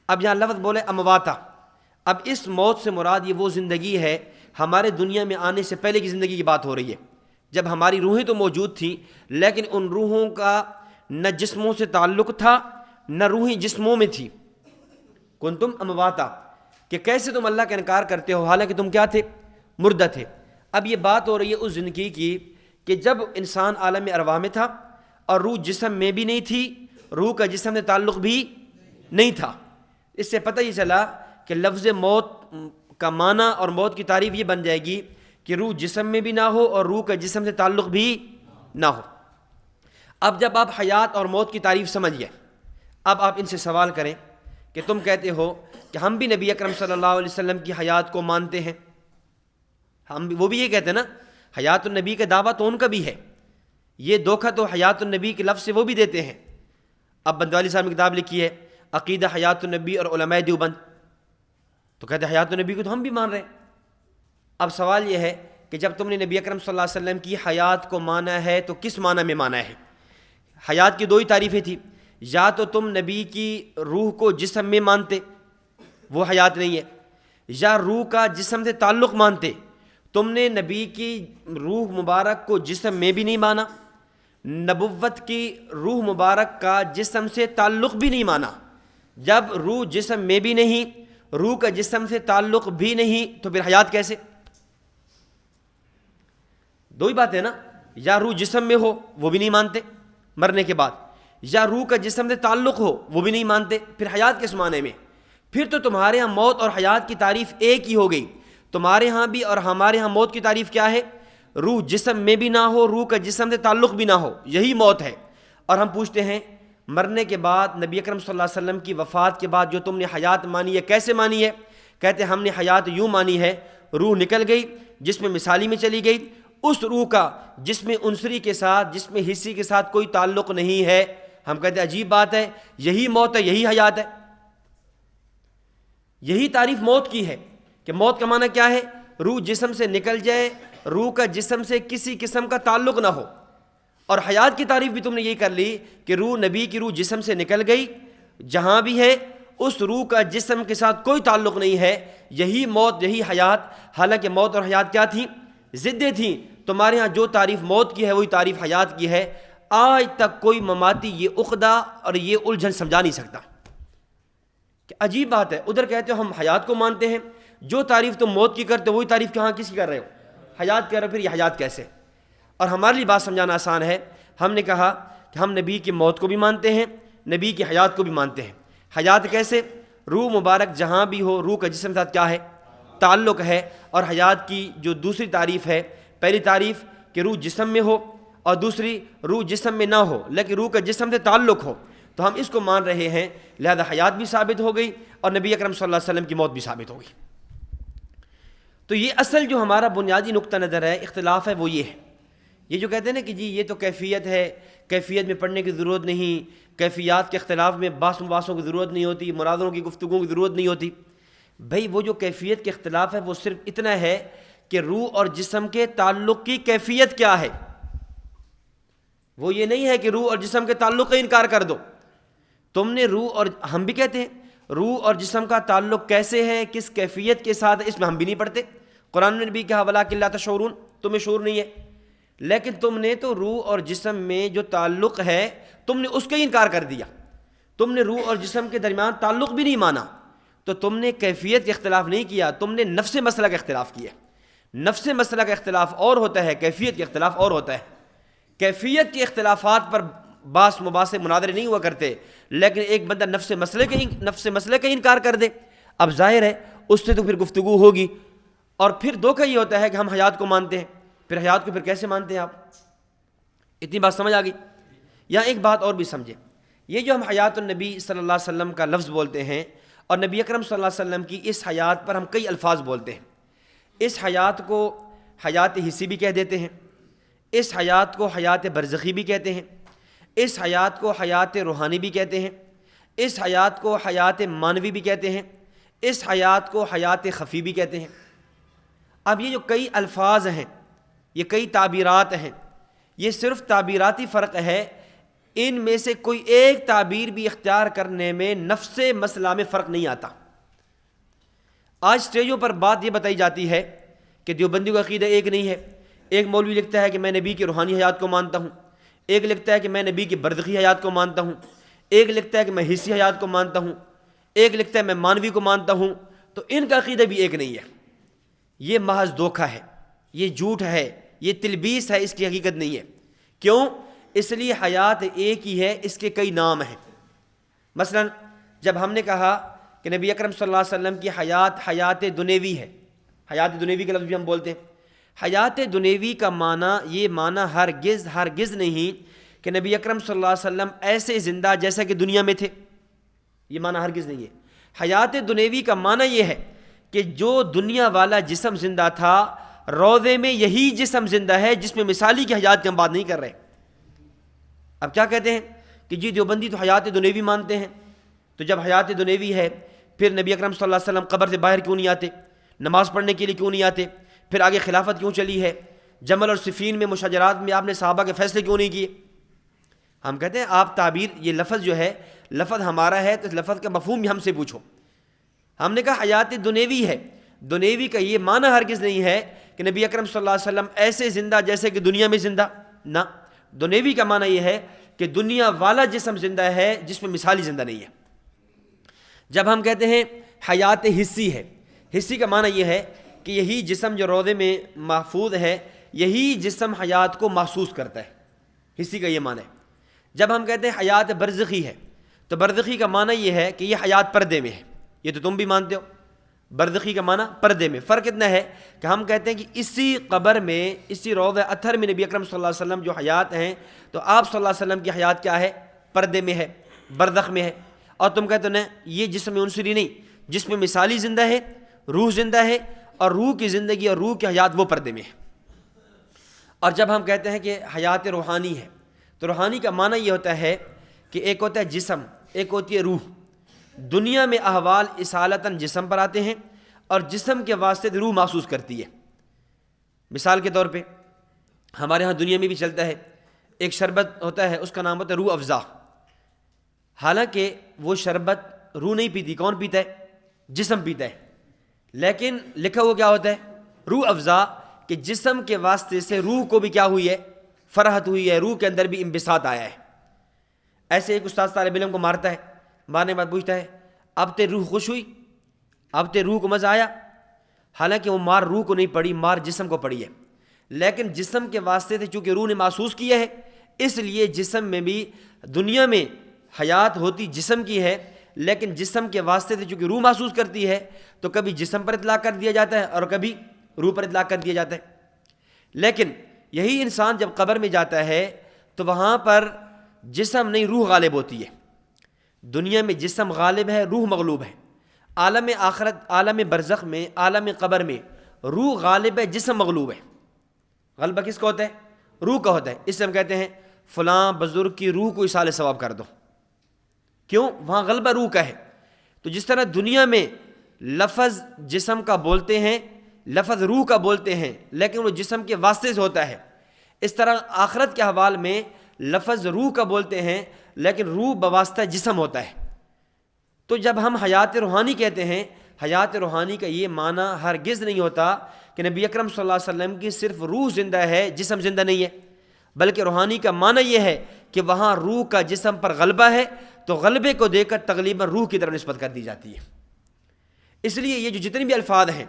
اب یہاں لفظ بولے امواتا، اب اس موت سے مراد یہ وہ زندگی ہے ہمارے دنیا میں آنے سے پہلے کی زندگی کی بات ہو رہی ہے، جب ہماری روحیں تو موجود تھیں لیکن ان روحوں کا نہ جسموں سے تعلق تھا نہ روحیں جسموں میں تھی۔ کنتم امواتا، کہ کیسے تم اللہ کا انکار کرتے ہو حالانکہ تم کیا تھے؟ مردہ تھے۔ اب یہ بات ہو رہی ہے اس زندگی کی کہ جب انسان عالم ارواح میں تھا اور روح جسم میں بھی نہیں تھی، روح کا جسم سے تعلق بھی نہیں تھا۔ اس سے پتہ یہ چلا کہ لفظ موت کا معنی اور موت کی تعریف یہ بن جائے گی کہ روح جسم میں بھی نہ ہو اور روح کا جسم سے تعلق بھی نہ ہو۔ اب جب آپ حیات اور موت کی تعریف سمجھ گئے، اب آپ ان سے سوال کریں کہ تم کہتے ہو کہ ہم بھی نبی اکرم صلی اللہ علیہ وسلم کی حیات کو مانتے ہیں، وہ بھی یہ کہتے ہیں نا، حیات النبی کا دعویٰ تو ان کا بھی ہے، یہ دھوکہ تو حیات النبی کے لفظ سے وہ بھی دیتے ہیں۔ اب بندوالی صاحب نے کتاب لکھی ہے عقیدہ حیات النبی اور علماء دیوبند، تو کہتے ہیں حیات النبی کو تو ہم بھی مان رہے ہیں۔ اب سوال یہ ہے کہ جب تم نے نبی اکرم صلی اللہ علیہ وسلم کی حیات کو مانا ہے تو کس معنی میں مانا ہے؟ حیات کی دو ہی تعریفیں تھیں، یا تو تم نبی کی روح کو جسم میں مانتے، وہ حیات نہیں ہے، یا روح کا جسم سے تعلق مانتے، تم نے نبی کی روح مبارک کو جسم میں بھی نہیں مانا، نبوت کی روح مبارک کا جسم سے تعلق بھی نہیں مانا۔ جب روح جسم میں بھی نہیں، روح کا جسم سے تعلق بھی نہیں، تو پھر حیات کیسے؟ دو ہی بات ہے نا، یا روح جسم میں ہو وہ بھی نہیں مانتے مرنے کے بعد، یا روح کا جسم سے تعلق ہو وہ بھی نہیں مانتے، پھر حیات کس معنی میں؟ پھر تو تمہارے ہاں موت اور حیات کی تعریف ایک ہی ہو گئی۔ تمہارے ہاں بھی اور ہمارے ہاں موت کی تعریف کیا ہے؟ روح جسم میں بھی نہ ہو، روح کا جسم سے تعلق بھی نہ ہو، یہی موت ہے۔ اور ہم پوچھتے ہیں مرنے کے بعد نبی اکرم صلی اللہ علیہ وسلم کی وفات کے بعد جو تم نے حیات مانی ہے کیسے مانی ہے؟ کہتے ہیں ہم نے حیات یوں مانی ہے، روح نکل گئی جس میں مثالی میں چلی گئی، اس روح کا جس میں عنصری کے ساتھ، جس میں حصی کے ساتھ کوئی تعلق نہیں ہے۔ ہم کہتے ہیں عجیب بات ہے، یہی موت ہے، یہی حیات ہے۔ یہی تعریف موت کی ہے کہ موت کا معنی کیا ہے؟ روح جسم سے نکل جائے، روح کا جسم سے کسی قسم کا تعلق نہ ہو۔ اور حیات کی تعریف بھی تم نے یہی کر لی کہ روح، نبی کی روح جسم سے نکل گئی، جہاں بھی ہے اس روح کا جسم کے ساتھ کوئی تعلق نہیں ہے، یہی موت، یہی حیات۔ حالانکہ موت اور حیات کیا تھیں؟ ضدیں تھیں۔ تمہارے ہاں جو تعریف موت کی ہے وہی تعریف حیات کی ہے۔ آج تک کوئی مماتی یہ عقدہ اور یہ الجھن سمجھا نہیں سکتا کہ عجیب بات ہے، ادھر کہتے ہو ہم حیات کو مانتے ہیں، جو تعریف تم موت کی کرتے ہو وہی تعریف کہاں کس کی کر رہے ہو؟ حیات کر رہے ہو، پھر یہ حیات کیسے؟ اور ہمارے لیے بات سمجھانا آسان ہے، ہم نے کہا کہ ہم نبی کی موت کو بھی مانتے ہیں، نبی کی حیات کو بھی مانتے ہیں۔ حیات کیسے؟ روح مبارک جہاں بھی ہو، روح کا جسم کے ساتھ کیا ہے؟ تعلق ہے۔ اور حیات کی جو دوسری تعریف ہے، پہلی تعریف کہ روح جسم میں ہو، اور دوسری روح جسم میں نہ ہو لیکن روح کا جسم سے تعلق ہو، تو ہم اس کو مان رہے ہیں، لہذا حیات بھی ثابت ہو گئی اور نبی اکرم صلی اللہ علیہ وسلم کی موت بھی ثابت ہو گئی۔ تو یہ اصل جو ہمارا بنیادی نقطہ نظر ہے، اختلاف ہے، وہ یہ ہے۔ یہ جو کہتے ہیں نا کہ جی یہ تو کیفیت ہے، کیفیت میں پڑھنے کی ضرورت نہیں، کیفیات کے اختلاف میں بحث مباحثوں کی ضرورت نہیں ہوتی، مناظروں کی گفتگو کی ضرورت نہیں ہوتی۔ بھائی وہ جو کیفیت کے اختلاف ہے وہ صرف اتنا ہے کہ روح اور جسم کے تعلق کی کیفیت کیا ہے، وہ یہ نہیں ہے کہ روح اور جسم کے تعلق کا انکار کر دو۔ تم نے روح، اور ہم بھی کہتے ہیں روح اور جسم کا تعلق کیسے ہے، کس کیفیت کے ساتھ ہے، اس میں ہم بھی نہیں پڑھتے۔ قرآن نے بھی کہا وَلَٰكِن لَا تَشْعُرُونَ، تمہیں شعور نہیں ہے، لیکن تم نے تو روح اور جسم میں جو تعلق ہے تم نے اس کا ہی انکار کر دیا۔ تم نے روح اور جسم کے درمیان تعلق بھی نہیں مانا، تو تم نے کیفیت کا اختلاف نہیں کیا، تم نے نفس مسئلہ کا اختلاف کیا۔ نفس مسئلہ کا اختلاف اور ہوتا ہے، کیفیت کا اختلاف اور ہوتا ہے۔ کیفیت کے اختلافات پر باس مباحثے مناظرے نہیں ہوا کرتے، لیکن ایک بندہ نفس مسئلے کا انکار کر دے، اب ظاہر ہے اس سے تو پھر گفتگو ہوگی۔ اور پھر دھوکہ یہ ہوتا ہے کہ ہم حیات کو مانتے ہیں، پھر حیات کو پھر کیسے مانتے ہیں آپ؟ اتنی بات سمجھ آ گئی؟ یہاں ایک بات اور بھی سمجھیں، یہ جو ہم حیات النبی صلی اللہ علیہ وسلم کا لفظ بولتے ہیں اور نبی اکرم صلی اللہ علیہ وسلم کی اس حیات پر ہم کئی الفاظ بولتے ہیں، اس حیات کو حیات حسی بھی کہہ دیتے ہیں، اس حیات کو حیات برزخی بھی کہتے ہیں، اس حیات کو حیات روحانی بھی کہتے ہیں، اس حیات کو حیات مانوی بھی کہتے ہیں، اس حیات کو حیات خفی بھی کہتے ہیں۔ اب یہ جو کئی الفاظ ہیں، یہ کئی تعبیرات ہیں، یہ صرف تعبیراتی فرق ہے، ان میں سے کوئی ایک تعبیر بھی اختیار کرنے میں نفس مسئلہ میں فرق نہیں آتا۔ آج سٹیجوں پر بات یہ بتائی جاتی ہے کہ دیوبندیوں کا عقیدہ ایک نہیں ہے، ایک مولوی لکھتا ہے کہ میں نبی کی روحانی حیات کو مانتا ہوں، ایک لکھتا ہے کہ میں نبی کی برزخی حیات کو مانتا ہوں، ایک لکھتا ہے کہ میں حسی حیات کو مانتا ہوں، ایک لکھتا ہے میں مانوی کو مانتا ہوں، تو ان کا عقیدہ بھی ایک نہیں ہے۔ یہ محض دھوکہ ہے، یہ جھوٹ ہے، یہ تلبیس ہے، اس کی حقیقت نہیں ہے۔ کیوں؟ اس لیے حیات ایک ہی ہے، اس کے کئی نام ہیں۔ مثلا جب ہم نے کہا کہ نبی اکرم صلی اللہ علیہ وسلم کی حیات دنیوی ہے. حیات دنیوی کا لفظ بھی ہم بولتے ہیں. حیات دنیوی کا معنی یہ معنی ہرگز نہیں کہ نبی اکرم صلی اللہ علیہ وسلم ایسے زندہ جیسا کہ دنیا میں تھے. یہ معنی ہرگز نہیں ہے. حیات دنیوی کا معنی یہ ہے کہ جو دنیا والا جسم زندہ تھا روضے میں یہی جسم زندہ ہے جس میں مثالی کی حیات کی ہم بات نہیں کر رہے. اب کیا کہتے ہیں کہ جی دیوبندی تو حیات دنیوی مانتے ہیں. تو جب حیات دنیوی ہے پھر نبی اکرم صلی اللہ علیہ وسلم قبر سے باہر کیوں نہیں آتے؟ نماز پڑھنے کے لیے کیوں نہیں آتے؟ پھر آگے خلافت کیوں چلی ہے؟ جمل اور صفین میں مشاجرات میں آپ نے صحابہ کے فیصلے کیوں نہیں کیے؟ ہم کہتے ہیں آپ تعبیر یہ لفظ جو ہے لفظ ہمارا ہے تو اس لفظ کا مفہوم بھی ہم سے پوچھو. ہم نے کہا حیات دنیوی ہے. دنیوی کا یہ معنی ہرگز نہیں ہے کہ نبی اکرم صلی اللہ علیہ وسلم ایسے زندہ جیسے کہ دنیا میں زندہ. نہ، دنیوی کا معنی یہ ہے کہ دنیا والا جسم زندہ ہے جس میں مثالی زندہ نہیں ہے. جب ہم کہتے ہیں حیات حسی ہے، حسی کا معنی یہ ہے کہ یہی جسم جو روضے میں محفوظ ہے یہی جسم حیات کو محسوس کرتا ہے. حسی کا یہ معنی ہے. جب ہم کہتے ہیں حیات برزخی ہے تو برزخی کا معنی یہ ہے کہ یہ حیات پردے میں ہے. یہ تو تم بھی مانتے ہو. برزخی کا معنی پردے میں. فرق اتنا ہے کہ ہم کہتے ہیں کہ اسی قبر میں اسی روضہ اطہر میں نبی اکرم صلی اللہ علیہ وسلم جو حیات ہیں تو آپ صلی اللہ علیہ وسلم کی حیات کیا ہے؟ پردے میں ہے، برزخ میں ہے. اور تم کہتے ہو نہیں یہ جسم عنصری نہیں، جس میں مثالی زندہ ہے، روح زندہ ہے، اور روح کی زندگی اور روح کی حیات وہ پردے میں ہے. اور جب ہم کہتے ہیں کہ حیات روحانی ہے تو روحانی کا معنی یہ ہوتا ہے کہ ایک ہوتا ہے جسم، ایک ہوتی ہے روح. دنیا میں احوال اصالتاً جسم پر آتے ہیں اور جسم کے واسطے روح محسوس کرتی ہے. مثال کے طور پہ ہمارے ہاں دنیا میں بھی چلتا ہے ایک شربت ہوتا ہے اس کا نام ہوتا ہے روح افزا. حالانکہ وہ شربت روح نہیں پیتی، کون پیتا ہے؟ جسم پیتا ہے. لیکن لکھا ہوا کیا ہوتا ہے؟ روح افزا، کہ جسم کے واسطے سے روح کو بھی کیا ہوئی ہے؟ فرحت ہوئی ہے، روح کے اندر بھی انبساط آیا ہے. ایسے ایک استاد طالب علم کو مارتا ہے، مارنے کے بعد پوچھتا ہے اب تے روح خوش ہوئی، اب تے روح کو مزہ آیا؟ حالانکہ وہ مار روح کو نہیں پڑی، مار جسم کو پڑی ہے. لیکن جسم کے واسطے سے چونکہ روح نے محسوس کیا ہے اس لیے جسم میں بھی دنیا میں حیات ہوتی جسم کی ہے، لیکن جسم کے واسطے سے چونکہ روح محسوس کرتی ہے تو کبھی جسم پر اطلاق کر دیا جاتا ہے اور کبھی روح پر اطلاق کر دیا جاتا ہے. لیکن یہی انسان جب قبر میں جاتا ہے تو وہاں پر جسم نہیں روح غالب ہوتی ہے. دنیا میں جسم غالب ہے، روح مغلوب ہے. عالم آخرت، عالم برزخ میں، عالم قبر میں روح غالب ہے، جسم مغلوب ہے. غلبہ کس کا ہوتا ہے؟ روح کا ہوتا ہے. اس سے ہم کہتے ہیں فلاں بزرگ کی روح کو اصال ثواب کر دو. کیوں؟ وہاں غلبہ روح کا ہے. تو جس طرح دنیا میں لفظ جسم کا بولتے ہیں، لفظ روح کا بولتے ہیں لیکن وہ جسم کے واسطے سے ہوتا ہے، اس طرح آخرت کے حوال میں لفظ روح کا بولتے ہیں لیکن روح بواسطہ جسم ہوتا ہے. تو جب ہم حیات روحانی کہتے ہیں، حیات روحانی کا یہ معنی ہرگز نہیں ہوتا کہ نبی اکرم صلی اللہ علیہ وسلم کی صرف روح زندہ ہے، جسم زندہ نہیں ہے. بلکہ روحانی کا معنی یہ ہے کہ وہاں روح کا جسم پر غلبہ ہے تو غلبے کو دے کر تغلیباً روح کی طرف نسبت کر دی جاتی ہے. اس لیے یہ جو جتنے بھی الفاظ ہیں،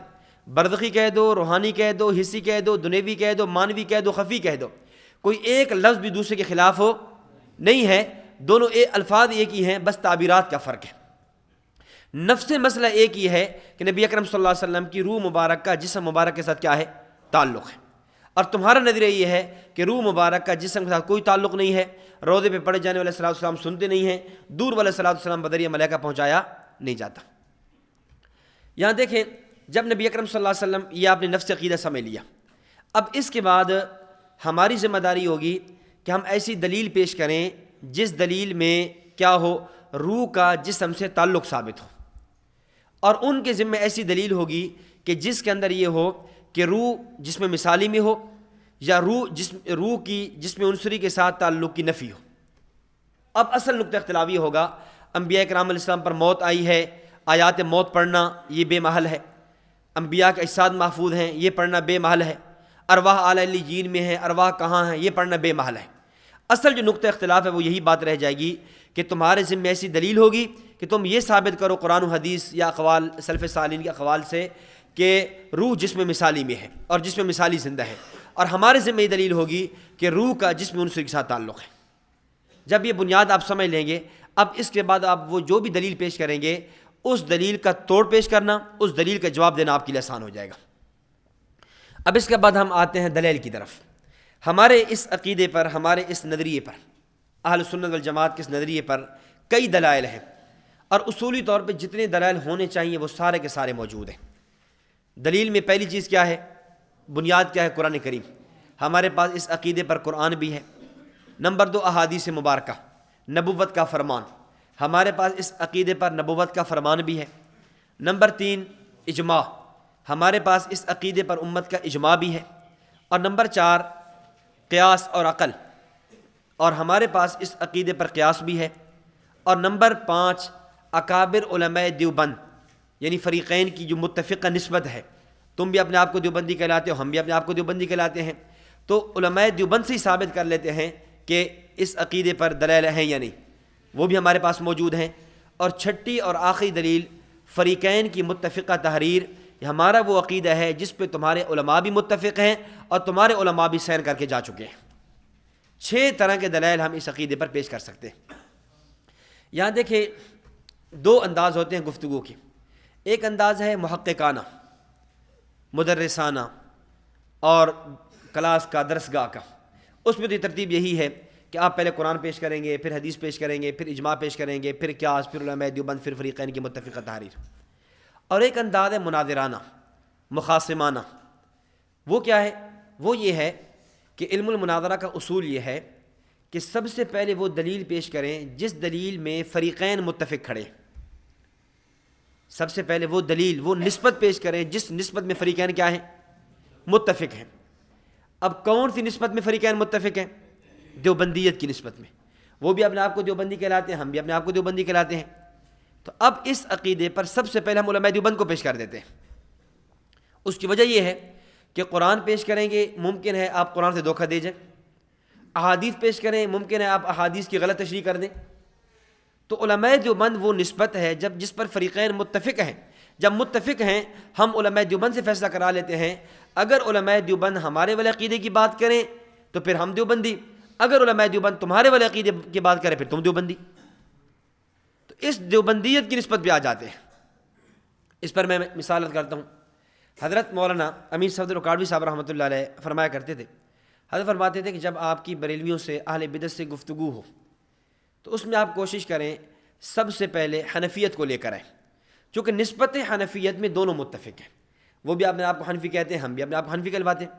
برزخی کہہ دو، روحانی کہہ دو، حسی کہہ دو، دنیوی کہہ دو، مانوی کہہ دو، خفی کہہ دو، کوئی ایک لفظ بھی دوسرے کے خلاف ہو نہیں ہے. دونوں الفاظ ایک ہی ہیں، بس تعبیرات کا فرق ہے. نفس مسئلہ ایک ہی ہے کہ نبی اکرم صلی اللہ علیہ وسلم کی روح مبارک کا جسم مبارک کے ساتھ کیا ہے؟ تعلق ہے. اور تمہارا نظریہ یہ ہے کہ روح مبارک کا جسم کے ساتھ کوئی تعلق نہیں ہے، روضے پہ پڑھے جانے والے صلاۃ والسلام سنتے نہیں ہیں، دور والے صلاۃ والسلام بدریہ ملائکہ پہنچایا نہیں جاتا. یہاں دیکھیں جب نبی اکرم صلی اللہ علیہ وسلم یہ آپ نے نفس عقیدہ سمجھ لیا، اب اس کے بعد ہماری ذمہ داری ہوگی کہ ہم ایسی دلیل پیش کریں جس دلیل میں کیا ہو؟ روح کا جسم سے تعلق ثابت ہو. اور ان کے ذمہ ایسی دلیل ہوگی کہ جس کے اندر یہ ہو کہ روح جسم مثالی میں ہو یا روح کی جسم عنصری کے ساتھ تعلق کی نفی ہو. اب اصل نقطہ اختلاف یہ ہوگا، انبیاء کرام علیہ السلام پر موت آئی ہے، آیات موت پڑھنا یہ بے محل ہے. انبیاء کے اجساد محفوظ ہیں، یہ پڑھنا بے محل ہے. ارواح اعلی علیین میں ہیں، ارواح کہاں ہیں، یہ پڑھنا بے محل ہے. اصل جو نقطہ اختلاف ہے وہ یہی بات رہ جائے گی کہ تمہارے ذمہ ایسی دلیل ہوگی کہ تم یہ ثابت کرو قرآن و حدیث یا اقوال سلف صالحین کے اقوال سے کہ روح جسم مثالی میں ہے اور جسم مثالی زندہ ہے. اور ہمارے ذمہ یہ دلیل ہوگی کہ روح کا جسم عنصری کے ساتھ تعلق ہے. جب یہ بنیاد آپ سمجھ لیں گے، اب اس کے بعد آپ وہ جو بھی دلیل پیش کریں گے اس دلیل کا توڑ پیش کرنا، اس دلیل کا جواب دینا آپ کے لیے آسان ہو جائے گا۔ اب اس کے بعد ہم آتے ہیں دلیل کی طرف۔ ہمارے اس عقیدے پر، ہمارے اس نظریے پر، اہل سنت والجماعت کے اس نظریے پر کئی دلائل ہیں، اور اصولی طور پہ جتنے دلائل ہونے چاہیے وہ سارے کے سارے موجود ہیں۔ دلیل میں پہلی چیز کیا ہے؟ بنیاد کیا ہے؟ قرآن کریم۔ ہمارے پاس اس عقیدے پر قرآن بھی ہے۔ نمبر 2 احادیث مبارکہ، نبوت کا فرمان، ہمارے پاس اس عقیدے پر نبوت کا فرمان بھی ہے۔ نمبر 3 اجماع، ہمارے پاس اس عقیدے پر امت کا اجماع بھی ہے۔ اور نمبر 4 قیاس اور عقل، اور ہمارے پاس اس عقیدے پر قیاس بھی ہے۔ اور نمبر 5 اکابر علماء دیوبند، یعنی فریقین کی جو متفقہ نسبت ہے، تم بھی اپنے آپ کو دیوبندی کہلاتے ہو، ہم بھی اپنے آپ کو دیوبندی کہلاتے ہیں، تو علماء دیوبند سے ہی ثابت کر لیتے ہیں کہ اس عقیدے پر دلائل ہیں یا نہیں، وہ بھی ہمارے پاس موجود ہیں۔ اور چھٹی اور آخری دلیل فریقین کی متفقہ تحریر، یہ ہمارا وہ عقیدہ ہے جس پہ تمہارے علماء بھی متفق ہیں اور تمہارے علماء بھی سائن کر کے جا چکے ہیں۔ 6 طرح کے دلائل ہم اس عقیدے پر پیش کر سکتے ہیں۔ یہاں دیکھیں 2 انداز ہوتے ہیں گفتگو کے۔ ایک انداز ہے محققانہ، مدرسانہ اور کلاس کا، درسگاہ کا۔ اس میں تو ترتیب یہی ہے کہ آپ پہلے قرآن پیش کریں گے، پھر حدیث پیش کریں گے، پھر اجماع پیش کریں گے، پھر قیاس، پھر علماء دیوبند، پھر فریقین کی متفقہ تحریر۔ اور ایک انداز ہے مناظرانہ، مخاصمانہ۔ وہ کیا ہے؟ وہ یہ ہے کہ علم المناظرہ کا اصول یہ ہے کہ سب سے پہلے وہ دلیل پیش کریں جس دلیل میں فریقین متفق کھڑے۔ سب سے پہلے وہ دلیل، وہ نسبت پیش کریں جس نسبت میں فریقین کیا ہیں؟ متفق ہیں۔ اب کون سی نسبت میں فریقین متفق ہیں؟ دیوبندیت کی نسبت میں۔ وہ بھی اپنے آپ کو دیوبندی کہلاتے ہیں، ہم بھی اپنے آپ کو دیوبندی کہلاتے ہیں۔ تو اب اس عقیدے پر سب سے پہلے ہم علماء دیوبند کو پیش کر دیتے ہیں۔ اس کی وجہ یہ ہے کہ قرآن پیش کریں گے، ممکن ہے آپ قرآن سے دھوکہ دے جائیں۔ احادیث پیش کریں، ممکن ہے آپ احادیث کی غلط تشریح کر دیں۔ تو علماء دیوبند وہ نسبت ہے جس پر فریقین متفق ہیں۔ جب متفق ہیں ہم علماء دیوبند سے فیصلہ کرا لیتے ہیں۔ اگر علماء دیوبند ہمارے والے عقیدے کی بات کریں تو پھر ہم دیوبندی، اگر علماء دیوبند تمہارے والے عقیدے کی بات کریں پھر تم دیوبندی۔ تو اس دیوبندیت کی نسبت پہ آ جاتے ہیں۔ اس پر میں مثال کرتا ہوں۔ حضرت مولانا امیر صفدر رکاڑوی صاحب رحمۃ اللہ علیہ فرمایا کرتے تھے، حضرت فرماتے تھے کہ جب آپ کی بریلویوں سے، اہل بدعت سے گفتگو ہو تو اس میں آپ کوشش کریں سب سے پہلے حنفیت کو لے کر آئیں، چونکہ نسبت حنفیت میں دونوں متفق ہیں۔ وہ بھی اپنے آپ کو حنفی کہتے ہیں، ہم بھی اپنے آپ کو حنفی کہلواتے ہیں۔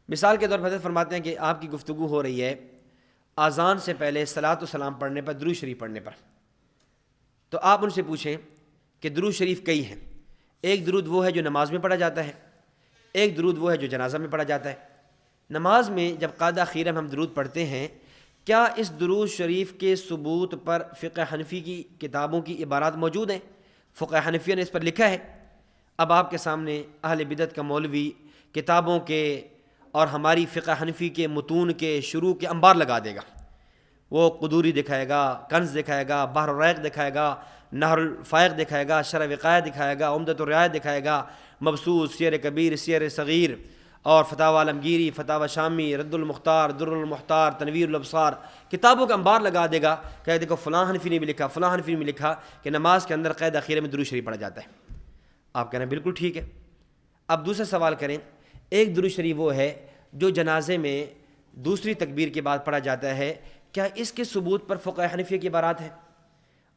مثال کے طور پر حضرت فرماتے ہیں کہ آپ کی گفتگو ہو رہی ہے اذان سے پہلے صلاۃ و سلام پڑھنے پر، درود شریف پڑھنے پر، تو آپ ان سے پوچھیں کہ درود شریف کئی ہیں؟ ایک درود وہ ہے جو نماز میں پڑھا جاتا ہے، ایک درود وہ ہے جو جنازہ میں پڑھا جاتا ہے۔ نماز میں جب قاعدہ خیرہ میں ہم درود پڑھتے ہیں، کیا اس درود شریف کے ثبوت پر فقہ حنفی کی کتابوں کی عبارات موجود ہیں؟ فقہ حنفیہ نے اس پر لکھا ہے۔ اب آپ کے سامنے اہل بدعت کا مولوی کتابوں کے اور ہماری فقہ حنفی کے متون کے شروع کے انبار لگا دے گا۔ وہ قدوری دکھائے گا، کنز دکھائے گا، بحر الرائق دکھائے گا، نہر الفائق دکھائے گا، شرح وقایہ دکھائے گا، عمدۃ الرعایہ دکھائے گا، مبسوط، سیر کبیر، سیر صغیر، اور فتاوی عالمگیری، فتاوی شامی، رد المختار، در المختار، تنویر الابصار، کتابوں کا انبار لگا دے گا کہ دیکھو فلاں حنفی نے بھی لکھا، فلاں حنفی نے بھی لکھا کہ نماز کے اندر قید اخیرہ میں درود شریف پڑھا جاتا ہے۔ آپ کہنا بالکل ٹھیک ہے۔ اب دوسرا سوال کریں، ایک درود شریف وہ ہے جو جنازے میں دوسری تکبیر کے بعد پڑھا جاتا ہے، کیا اس کے ثبوت پر فقہ حنفیہ کی عبارات ہیں؟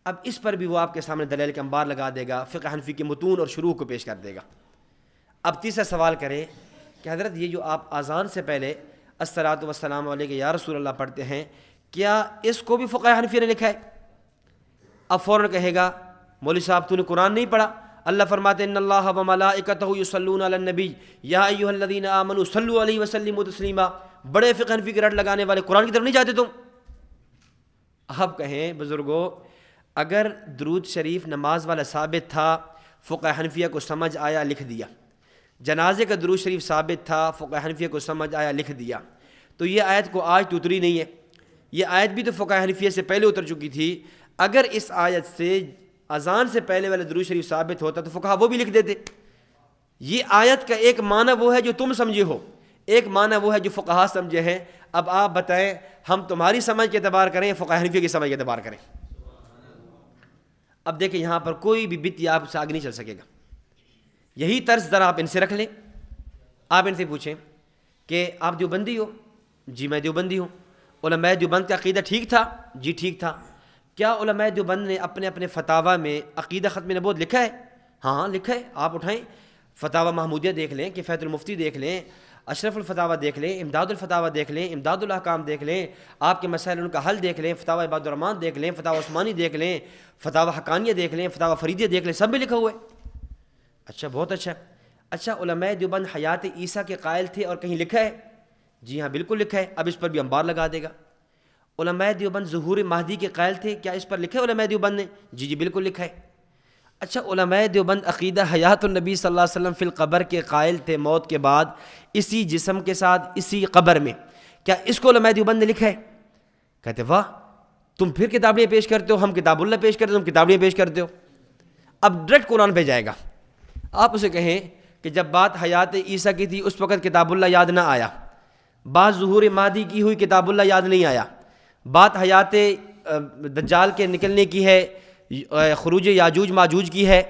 اب اس پر بھی وہ آپ کے سامنے دلیل کا انبار لگا دے گا، فقہ حنفی کے متون اور شروع کو پیش کر دے گا۔ اب تیسرا سوال کریں کہ حضرت یہ جو آپ اذان سے پہلے الصلاۃ والسلام علیک یا رسول اللہ پڑھتے ہیں، کیا اس کو بھی فقہ حنفیہ نے لکھا ہے؟ اب فوراً کہے گا مولوی صاحب تو نے قرآن نہیں پڑھا، اللہ فرماتے ہیں ان اللہ وملائکتہ یصلون علی النبی یا ایھا الذین آمنوا صلوا علیہ وسلموا تسلیما۔ بڑے فقہ حنفی کے رٹ لگانے والے قرآن کی طرف نہیں جاتے تم؟ آپ کہیں بزرگوں اگر درود شریف نماز والا ثابت تھا، فقہ حنفیہ کو سمجھ آیا، لکھ دیا۔ جنازے کا درود شریف ثابت تھا، فقہ حنفیہ کو سمجھ آیا، لکھ دیا۔ تو یہ آیت کو آج تو اتری نہیں ہے، یہ آیت بھی تو فقہ حنفیہ سے پہلے اتر چکی تھی۔ اگر اس آیت سے اذان سے پہلے والا درود شریف ثابت ہوتا تو فقہا وہ بھی لکھ دیتے۔ یہ آیت کا ایک معنی وہ ہے جو تم سمجھے ہو، ایک معنی وہ ہے جو فقہا سمجھے ہیں۔ اب آپ بتائیں ہم تمہاری سمجھ کے اعتبار کریں، فقہ حنفیہ کی سمجھ کے اعتبار کریں؟ اب دیکھیں یہاں پر کوئی بھی بت آپ سے آگے نہیں چل سکے گا. یہی طرز ذرا آپ ان سے رکھ لیں. آپ ان سے پوچھیں کہ آپ دیوبندی ہو؟ جی میں دیوبندی ہوں. علماء دیوبند کا عقیدہ ٹھیک تھا؟ جی ٹھیک تھا. کیا علماء دیوبند نے اپنے اپنے فتاویٰ میں عقیدہ ختم نبوت لکھا ہے؟ ہاں لکھا ہے. آپ اٹھائیں فتاویٰ محمودیہ دیکھ لیں، کفایت المفتی دیکھ لیں، اشرف الفتاویٰ دیکھ لیں، امداد الفتاویٰ دیکھ لیں، امداد الاحکام دیکھ لیں، آپ کے مسائل ان کا حل دیکھ لیں، فتاویٰ عباد الرحمن دیکھ لیں، فتاویٰ عثمانی دیکھ لیں، فتاویٰ حقانیہ دیکھ لیں، فتاویٰ فریدیہ دیکھ لیں، سب میں لکھا ہوا ہے. اچھا بہت اچھا. اچھا علماء دیوبند حیات عیسیٰ کے قائل تھے اور کہیں لکھا ہے؟ جی ہاں بالکل لکھا ہے. اب اس پر بھی انبار لگا دے گا. علماء دیوبند ظہور مہدی کے قائل تھے، کیا اس پر لکھا ہے علماء دیوبند نے؟ جی جی بالکل لکھا ہے. اچھا علماء دیوبند عقیدہ حیات النبی صلی اللہ علیہ وسلم فی القبر کے قائل تھے، موت کے بعد اسی جسم کے ساتھ اسی قبر میں، کیا اس کو علماء دیوبند نے لکھا ہے؟ کہتے واہ تم پھر کتابیں پیش کرتے ہو، ہم کتاب اللہ پیش کرتے ہو، تم کتابیں پیش کرتے ہو. اب ڈائریکٹ قرآن پہ جائے گا. آپ اسے کہیں کہ جب بات حیات عیسیٰ کی تھی اس وقت کتاب اللہ یاد نہ آیا، بات ظہور مہدی کی ہوئی کتاب اللہ یاد نہیں آیا، بات حیات دجال کے نکلنے کی ہے، خروج یاجوج ماجوج کی ہے،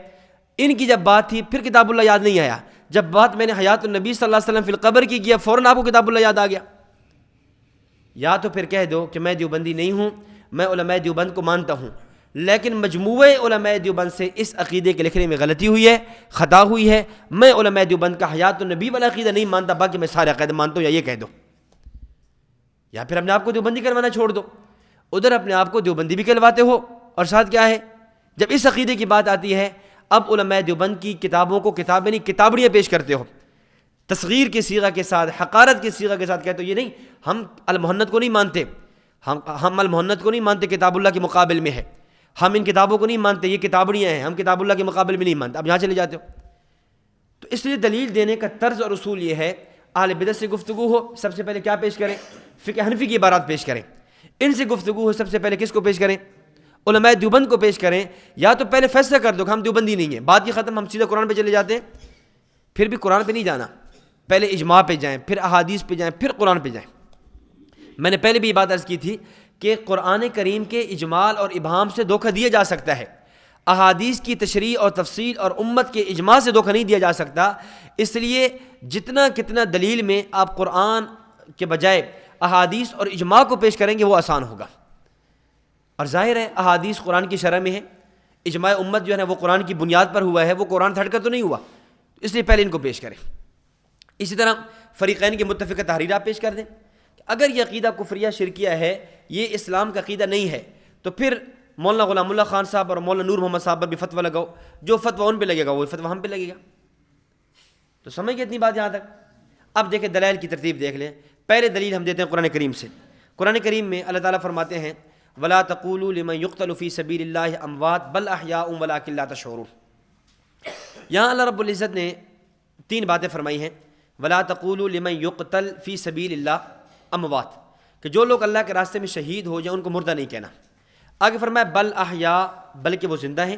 ان کی جب بات تھی پھر کتاب اللہ یاد نہیں آیا. جب بات میں نے حیات النبی صلی اللہ علیہ وسلم فی القبر کی کیا فوراً آپ کو کتاب اللہ یاد آ گیا. یا تو پھر کہہ دو کہ میں دیوبندی نہیں ہوں، میں علماء دیوبند کو مانتا ہوں، لیکن مجموعہ علماء دیوبند سے اس عقیدے کے لکھنے میں غلطی ہوئی ہے، خطا ہوئی ہے. میں علماء دیوبند کا حیات النبی والا عقیدہ نہیں مانتا، باقی میں سارے عقیدے مانتا ہوں. یا یہ کہہ دو، یا پھر اپنے آپ کو دیوبندی کروانا چھوڑ دو. ادھر اپنے آپ کو دیوبندی بھی کہلواتے ہو اور ساتھ کیا ہے، جب اس عقیدے کی بات آتی ہے اب علماء دیوبند کی کتابوں کو کتابیں نہیں کتابڑیاں پیش کرتے ہو، تصغیر کے صیغہ کے ساتھ، حقارت کے صیغہ کے ساتھ. کہتے ہو یہ نہیں، ہم المحنت کو نہیں مانتے، ہم المحنت کو نہیں مانتے، کتاب اللہ کے مقابل میں ہے. ہم ان کتابوں کو نہیں مانتے، یہ کتابڑیاں ہیں، ہم کتاب اللہ کے مقابل میں نہیں مانتے. اب یہاں چلے جاتے ہو. تو اس لیے دلیل دینے کا طرز اور اصول یہ ہے، اہل بدعت سے گفتگو ہو سب سے پہلے کیا پیش کریں؟ فقہ حنفی کی عبارات پیش کریں. ان سے گفتگو ہو سب سے پہلے کس کو پیش کریں؟ علماء دیوبند کو پیش کریں. یا تو پہلے فیصلہ کر دو کہ ہم دیوبندی نہیں ہیں، بات یہ ختم، ہم سیدھا قرآن پہ چلے جاتے ہیں. پھر بھی قرآن پہ نہیں جانا، پہلے اجماع پہ جائیں، پھر احادیث پہ جائیں، پھر قرآن پہ جائیں. میں نے پہلے بھی یہ بات عرض کی تھی کہ قرآن کریم کے اجمال اور ابہام سے دھوکہ دیا جا سکتا ہے، احادیث کی تشریح اور تفصیل اور امت کے اجماع سے دھوکہ نہیں دیا جا سکتا. اس لیے جتنا کتنا دلیل میں آپ قرآن کے بجائے احادیث اور اجماع کو پیش کریں گے وہ آسان ہوگا. اور ظاہر ہے احادیث قرآن کی شرح میں ہے، اجماع امت جو ہے نا وہ قرآن کی بنیاد پر ہوا ہے، وہ قرآن سے ہٹ کر تو نہیں ہوا، اس لیے پہلے ان کو پیش کریں. اسی طرح فریقین کی متفقہ تحریرات پیش کر دیں. اگر یہ عقیدہ کفریہ شرکیہ ہے، یہ اسلام کا عقیدہ نہیں ہے، تو پھر مولانا غلام اللہ خان صاحب اور مولانا نور محمد صاحب پر بھی فتویٰ لگاؤ، جو فتویٰ ان پہ لگے گا وہی فتویٰ ہم پہ لگے گا. تو سمجھ گئے اتنی بات یہاں تک؟ اب دیکھیں دلائل کی ترتیب دیکھ لیں. پہلے دلیل ہم دیتے ہیں قرآن کریم سے. قرآن کریم میں اللہ تعالیٰ فرماتے ہیں وَلَا تَقُولُوا لِمَنْ يُقْتَلُ فِي سَبِيلِ اللَّهِ أَمْوَاتٌ بَلْ أَحْيَاءٌ وَلَٰكِن لَا تَشْعُرُونَ. یہاں اللہ رب العزت نے تین باتیں فرمائی ہیں. وَلَا تَقُولُوا لِمَنْ يُقْتَلْ فِي سَبِيلِ اللَّهِ أَمْوَاتٌ، کہ جو لوگ اللہ کے راستے میں شہید ہو جائیں ان کو مردہ نہیں کہنا. آگے فرمایا بل احیا، بلکہ وہ زندہ ہیں،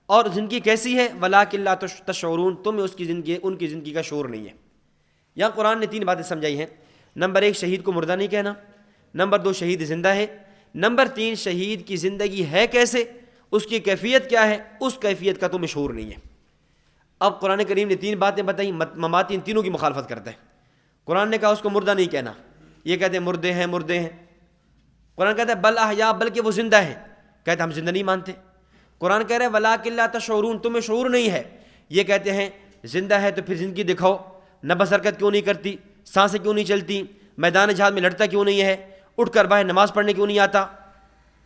اور زندگی کیسی ہے؟ وَلَٰكِن لَا تَشْعُرُونَ، تمہیں اس کی زندگی، ان کی زندگی کا شعور نہیں ہے. یہاں قرآن نے تین باتیں سمجھائی ہیں. نمبر ایک، شہید کو مردہ نہیں کہنا. نمبر دو، شہید زندہ ہے. نمبر تین، شہید کی زندگی ہے کیسے، اس کی کیفیت کیا ہے، اس کیفیت کا تمہیں شعور نہیں ہے. اب قرآن کریم نے تین باتیں بتائیں، مماتی ان تینوں کی مخالفت کرتا ہے. قرآن نے کہا اس کو مردہ نہیں کہنا، یہ کہتے ہیں مردے ہیں مردے ہیں. قرآن کہتا ہے بل احیا، بلکہ وہ زندہ ہیں، کہتے ہم زندہ نہیں مانتے. قرآن کہہ رہے وَلَٰكِن لَا تَشْعُرُونَ، تمہیں شعور نہیں ہے. یہ کہتے ہیں زندہ ہے تو پھر زندگی دکھاؤ، نبض حرکت کیوں نہیں کرتی، سانسیں کیوں نہیں چلتی، میدان جہاد میں لڑتا کیوں نہیں ہے، اٹھ کر باہر نماز پڑھنے کیوں نہیں آتا.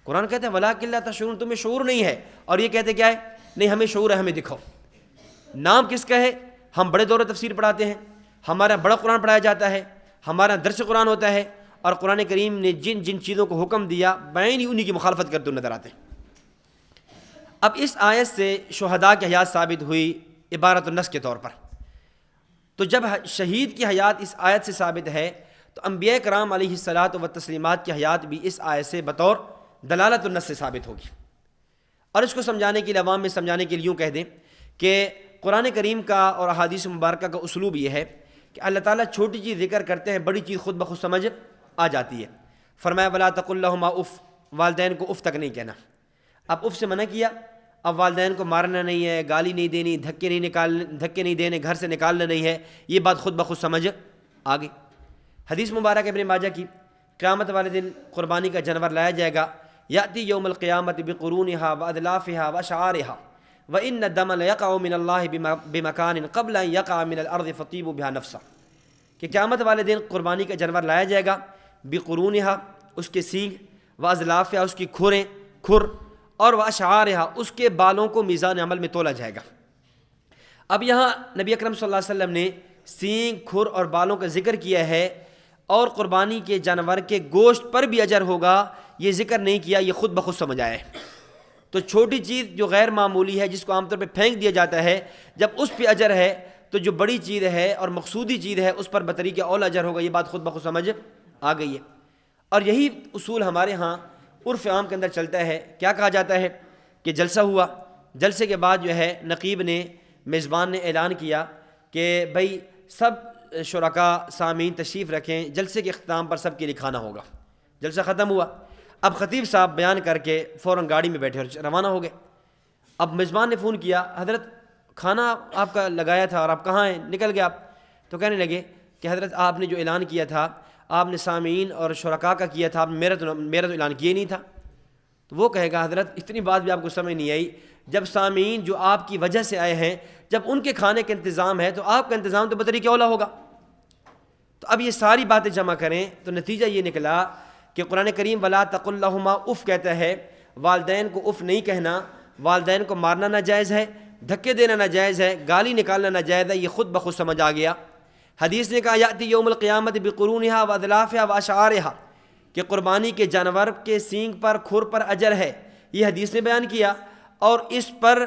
قرآن کہتے ہیں وَلَٰكِن لَا تَشْعُرُونَ، تمہیں شعور نہیں ہے. اور یہ کہتے کیا ہے؟ نہیں ہمیں شعور ہے، ہمیں دکھاؤ. نام کس کا ہے؟ ہم بڑے دور تفسیر پڑھاتے ہیں، ہمارا بڑا قرآن پڑھایا جاتا ہے، ہمارا درس قرآن ہوتا ہے، اور قرآن کریم نے جن جن چیزوں کو حکم دیا بعین انہی کی مخالفت کرتے نظر آتے ہیں. اب اس آیت سے شہداء کی حیات ثابت ہوئی عبارت النص کے طور پر. تو جب شہید کی حیات اس آیت سے ثابت ہے تو انبیاء کرام علیہ الصلاۃ والتسلیمات کی حیات بھی اس آیت سے بطور دلالت النص سے ثابت ہوگی. اور اس کو سمجھانے کے لیے، عوام میں سمجھانے کے لیے یوں کہہ دیں کہ قرآن کریم کا اور احادیث مبارکہ کا اسلوب یہ ہے کہ اللہ تعالیٰ چھوٹی چیز ذکر کرتے ہیں، بڑی چیز خود بخود سمجھ آ جاتی ہے. فرمایا وَلَا تَقُل لَّهُمَا اف، والدین کو اف تک نہیں کہنا. اب اف سے منع کیا، اب والدین کو مارنا نہیں ہے، گالی نہیں دینی، دھکے نہیں دینے، گھر سے نکالنا نہیں ہے، یہ بات خود بخود سمجھ آ گئی۔ حدیث مبارک ابن ماجہ کی، قیامت والے دن قربانی کا جانور لایا جائے گا، یاتی یوم القیامت بقرونہا وادلافہا واشعارہا وان الدم لیقع من اللہ بمکان قبل ان یقع من الارض فطیب بها نفسا، کہ قیامت والے دن قربانی کا جانور لایا جائے گا، بقرونہا اس کے سینگ، واضلافہا اس کی کھر، اور واشعارہا اس کے بالوں کو میزان عمل میں تولا جائے گا۔ اب یہاں نبی اکرم صلی اللہ علیہ وسلم نے سینگ، کھر اور بالوں کا ذکر کیا ہے، اور قربانی کے جانور کے گوشت پر بھی اجر ہوگا یہ ذکر نہیں کیا، یہ خود بخود سمجھ آئے۔ تو چھوٹی چیز جو غیر معمولی ہے، جس کو عام طور پہ پھینک دیا جاتا ہے، جب اس پہ اجر ہے تو جو بڑی چیز ہے اور مقصودی چیز ہے اس پر بطریق اول اجر ہوگا، یہ بات خود بخود سمجھ آ گئی ہے۔ اور یہی اصول ہمارے ہاں عرف عام کے اندر چلتا ہے۔ کیا کہا جاتا ہے کہ جلسہ ہوا، جلسے کے بعد جو ہے نقیب نے، میزبان نے اعلان کیا کہ بھائی سب شرکاء سامعین تشریف رکھیں، جلسے کے اختتام پر سب کے لیے کھانا ہوگا۔ جلسہ ختم ہوا، اب خطیب صاحب بیان کر کے فوراً گاڑی میں بیٹھے اور روانہ ہو گئے۔ اب میزبان نے فون کیا، حضرت کھانا آپ کا لگایا تھا اور آپ کہاں ہیں؟ نکل گئے آپ۔ تو کہنے لگے کہ حضرت آپ نے جو اعلان کیا تھا، آپ نے سامعین اور شرکاء کا کیا تھا، میرا تو اعلان کیا نہیں تھا۔ تو وہ کہے گا حضرت اتنی بات بھی آپ کو سمجھ نہیں آئی، جب سامعین جو آپ کی وجہ سے آئے ہیں، جب ان کے کھانے کا انتظام ہے تو آپ کا انتظام تو بطریق اولا ہوگا۔ تو اب یہ ساری باتیں جمع کریں تو نتیجہ یہ نکلا کہ قرآن کریم ولا تقل لہما اف کہتا ہے، والدین کو اف نہیں کہنا، والدین کو مارنا ناجائز ہے، دھکے دینا ناجائز ہے، گالی نکالنا ناجائز ہے، یہ خود بخود سمجھ آ گیا۔ حدیث نے کہا یاتی یوم القیامت بقرونہا واضلافہا واشعارہا، کہ قربانی کے جانور کے سینگ پر، کھر پر اجر ہے، یہ حدیث نے بیان کیا، اور اس پر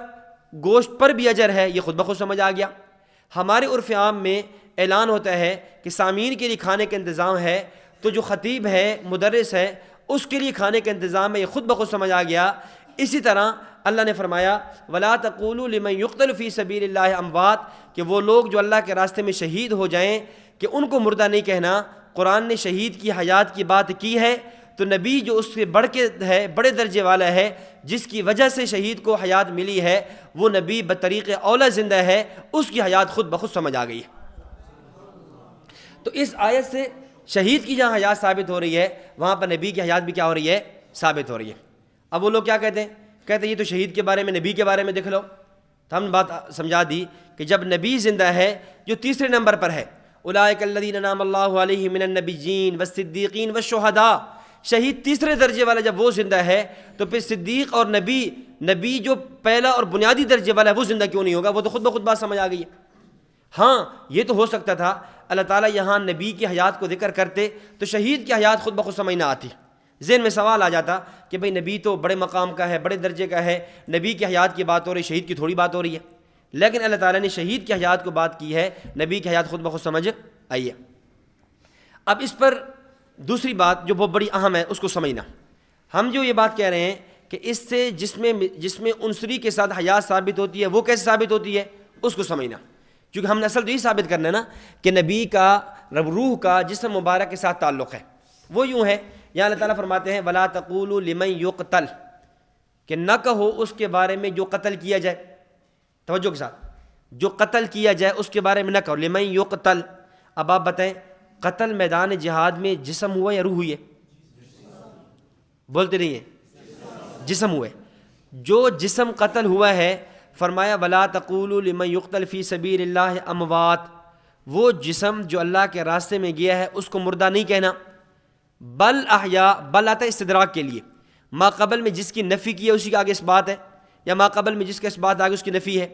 گوشت پر بھی اجر ہے، یہ خود بخود سمجھ آ گیا۔ ہمارے عرف عام میں اعلان ہوتا ہے کہ سامعین کے لیے کھانے کا انتظام ہے، تو جو خطیب ہے، مدرس ہے، اس کے لیے کھانے کا انتظام ہے، یہ خود بخود سمجھ آ گیا۔ اسی طرح اللہ نے فرمایا وَلَا تَقُولُوا لِمَنْ يُقْتَلُ فِي سَبِيلِ اللَّهِ أَمْوَاتٌ، کہ وہ لوگ جو اللہ کے راستے میں شہید ہو جائیں کہ ان کو مردہ نہیں کہنا۔ قرآن نے شہید کی حیات کی بات کی ہے، تو نبی جو اس سے بڑھ کے ہے، بڑے درجے والا ہے، جس کی وجہ سے شہید کو حیات ملی ہے، وہ نبی بطریق اولا زندہ ہے، اس کی حیات خود بخود سمجھ آ گئی ہے۔ تو اس آیت سے شہید کی جہاں حیات ثابت ہو رہی ہے، وہاں پر نبی کی حیات بھی کیا ہو رہی ہے؟ ثابت ہو رہی ہے۔ اب وہ لوگ کیا کہتے ہیں یہ تو شہید کے بارے میں، نبی کے بارے میں دیکھ لو۔ تو ہم نے بات سمجھا دی کہ جب نبی زندہ ہے جو تیسرے نمبر پر ہے، اولئک الذین انعم اللہ علیہم من النبیین والصدیقین والشہداء، شہید تیسرے درجے والا جب وہ زندہ ہے تو پھر صدیق اور نبی جو پہلا اور بنیادی درجے والا ہے وہ زندہ کیوں نہیں ہوگا؟ وہ تو خود بخود بات سمجھ آ گئی ہے۔ ہاں یہ تو ہو سکتا تھا اللہ تعالیٰ یہاں نبی کی حیات کو ذکر کرتے تو شہید کی حیات خود بخود سمجھ نہ آتی، ذہن میں سوال آ جاتا کہ بھئی نبی تو بڑے مقام کا ہے، بڑے درجے کا ہے، نبی کی حیات کی بات ہو رہی، شہید کی تھوڑی بات ہو رہی ہے۔ لیکن اللہ تعالیٰ نے شہید کی حیات کو بات کی ہے، نبی کی حیات خود بخود سمجھ آئی ہے۔ اب اس پر دوسری بات جو بہت بڑی اہم ہے اس کو سمجھنا۔ ہم جو یہ بات کہہ رہے ہیں کہ اس سے جس میں عنصری کے ساتھ حیات ثابت ہوتی ہے، وہ کیسے ثابت ہوتی ہے اس کو سمجھنا، کیونکہ ہم نے اصل تو یہ ثابت کرنا ہے نا کہ نبی کا روح کا جسم مبارک کے ساتھ تعلق ہے۔ وہ یوں ہے، یہاں اللہ تعالیٰ فرماتے ہیں وَلَا تَقُولُوا لِمَنْ يُقْتَلْ، کہ نہ کہو اس کے بارے میں جو قتل کیا جائے، توجہ کے ساتھ، جو قتل کیا جائے اس کے بارے میں نہ کہو، لِمَنْ يُقْتَلْ۔ اب آپ بتائیں قتل میدان جہاد میں جسم ہوا یا روح ہوئی ہے؟ بولتے نہیں ہیں، جسم ہوا ہے۔ جو جسم قتل ہوا ہے، فرمایا وَلَا تَقُولُوا لِمَنْ يُقْتَلْ فِي سَبِيلِ اللَّهِ أَمْوَاتٌ، وہ جسم جو اللہ کے راستے میں گیا ہے اس کو مردہ نہیں کہنا، بل احیا، بل آتا ہے استدراک کے لیے، ما قبل میں جس کی نفی کی ہے اسی کے آگے اس بات ہے، یا ما قبل میں جس کا اس بات آگے اس کی نفی ہے،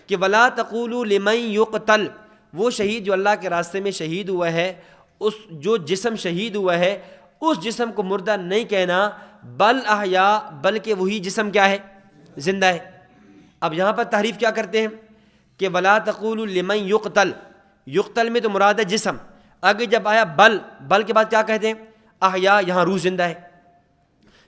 کہ وَلَا تَقُولُوا لِمَنْ يُقْتَلْ، وہ شہید جو اللہ کے راستے میں شہید ہوا ہے، اس جو جسم شہید ہوا ہے اس جسم کو مردہ نہیں کہنا، بل احیا، بلکہ وہی جسم کیا ہے؟ زندہ ہے۔ اب یہاں پر تحریف کیا کرتے ہیں کہ وَلَا تَقُولُوا لِمَنْ يُقْتَلْ، یقتل میں تو مراد ہے جسم، آگے جب آیا بل کے بعد کیا کہتے ہیں؟ احیا، یہاں روح زندہ ہے۔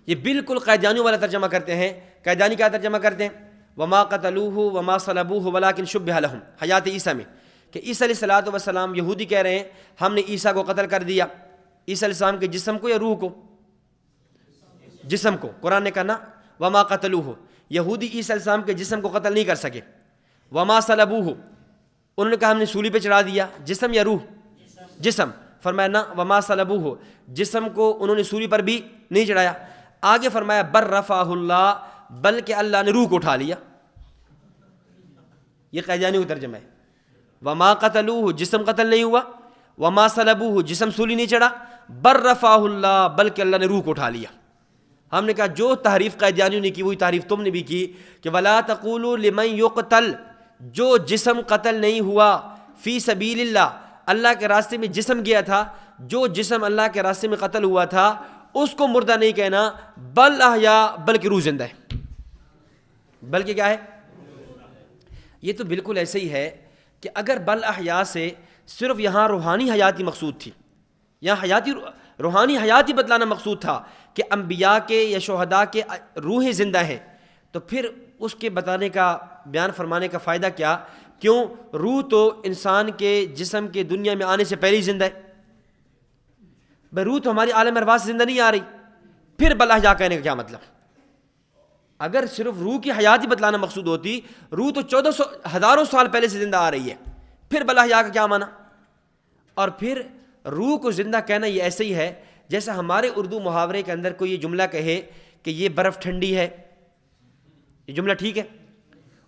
یہ بالکل قیدانیوں والا ترجمہ کرتے ہیں۔ قیدانی کیا ترجمہ کرتے ہیں؟ وَمَا قَتَلُوهُ وَمَا صَلَبُوهُ وَلَكِنْ شُبِّهَ لَهُمْ، حیات عیسیٰ میں، کہ عیسیٰ علیہ السلام یہودی کہہ رہے ہیں ہم نے عیسیٰ کو قتل کر دیا، عیسیٰ علیہ السلام کے جسم کو یا روح کو؟ جسم کو۔ قرآن نے کہا نا وَمَا قَتَلُوهُ، یہودی عیسیٰ علیہ السلام کے جسم کو قتل نہیں کر سکے. وما صلبوہ، انہوں نے کہا ہم نے سولی پہ چڑھا دیا. جسم یا روح؟ جسم. فرمایا نہ، وما صلبوہ، جسم کو انہوں نے سولی پر بھی نہیں چڑھایا. آگے فرمایا بر رفعہ اللہ، بلکہ اللہ نے روح کو اٹھا لیا. یہ قیدیانی کا ترجمہ ہے. وما قتلوہ، جسم قتل نہیں ہوا. وما صلبوہ، جسم سولی نہیں چڑھا. بر رفعہ اللہ، بلکہ اللہ نے روح کو اٹھا لیا. ہم نے کہا جو تحریف قیدیانیوں نے کی وہی تحریف تم نے بھی کی کہ ولا تقولوا لمن یقتل، جو جسم قتل نہیں ہوا فی سبیل اللہ، اللہ کے راستے میں جسم گیا تھا، جو جسم اللہ کے راستے میں قتل ہوا تھا اس کو مردہ نہیں کہنا. بل احیا، بلکہ روح زندہ ہے. بلکہ کیا ہے؟ یہ تو بالکل ایسے ہی ہے کہ اگر بل احیا سے صرف یہاں روحانی حیاتی مقصود تھی، یہاں روحانی حیاتی بتلانا مقصود تھا کہ انبیاء کے یا شہداء کے روحیں زندہ ہیں، تو پھر اس کے بتانے کا، بیان فرمانے کا فائدہ کیا؟ کیوں؟ روح تو انسان کے جسم کے دنیا میں آنے سے پہلے ہی زندہ ہے. بھئی روح تو ہماری عالم ارواح سے زندہ نہیں آ رہی، پھر بل احیا کہنے کا کیا مطلب؟ اگر صرف روح کی حیاتی بتلانا مقصود ہوتی، روح تو 1400 ہزاروں سال پہلے سے زندہ آ رہی ہے، پھر بل احیا کا کیا معنی؟ اور پھر روح کو زندہ کہنا یہ ایسے ہی ہے جیسا ہمارے اردو محاورے کے اندر کوئی یہ جملہ کہے کہ یہ برف ٹھنڈی ہے. یہ جملہ ٹھیک ہے؟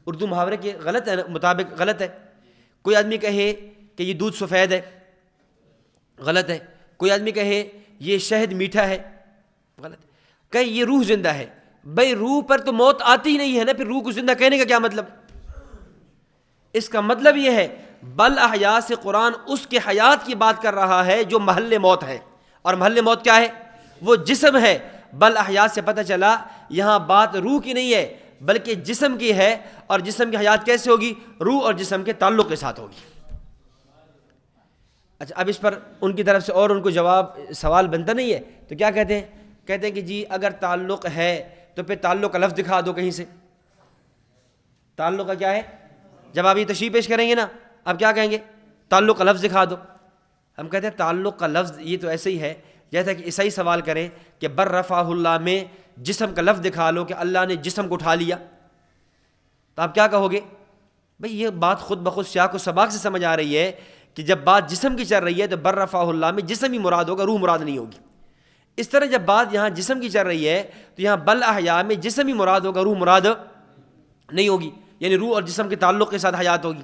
اردو محاورے کے غلط ہے، مطابق غلط ہے. کوئی آدمی کہے کہ یہ دودھ سفید ہے، غلط ہے. کوئی آدمی کہے یہ شہد میٹھا ہے، غلط. کہے یہ روح زندہ ہے. بھئی روح پر تو موت آتی ہی نہیں ہے نا، پھر روح کو زندہ کہنے کا کیا مطلب؟ اس کا مطلب یہ ہے بل احیا سے قرآن اس کے حیات کی بات کر رہا ہے جو محل موت ہے. اور محل موت کیا ہے؟ وہ جسم ہے. بل احیا سے پتہ چلا یہاں بات روح کی نہیں ہے بلکہ جسم کی ہے. اور جسم کی حیات کیسے ہوگی؟ روح اور جسم کے تعلق کے ساتھ ہوگی. اچھا، اب اس پر ان کی طرف سے اور ان کو جواب، سوال بنتا نہیں ہے تو کیا کہتے ہیں؟ کہتے ہیں کہ جی اگر تعلق ہے تو پھر تعلق کا لفظ دکھا دو کہیں سے. تعلق کا کیا ہے؟ جب آپ یہ تشریح پیش کریں گے نا، اب کیا کہیں گے؟ تعلق کا لفظ دکھا دو. ہم کہتے ہیں تعلق کا لفظ یہ تو ایسے ہی ہے جیسا کہ عیسائی سوال کریں کہ بر رفعہ اللہ میں جسم کا لفظ دکھا لو کہ اللہ نے جسم کو اٹھا لیا، تو آپ کیا کہو گے؟ بھئی یہ بات خود بخود سیاق و سباق سے سمجھ آ رہی ہے کہ جب بات جسم کی چل رہی ہے تو بر رفعہ اللہ میں جسم ہی مراد ہوگا، روح مراد نہیں ہوگی. اس طرح جب بات یہاں جسم کی چل رہی ہے تو یہاں بل احیا میں جسم ہی مراد ہوگا، روح مراد نہیں ہوگی. یعنی روح اور جسم کے تعلق کے ساتھ حیات ہوگی.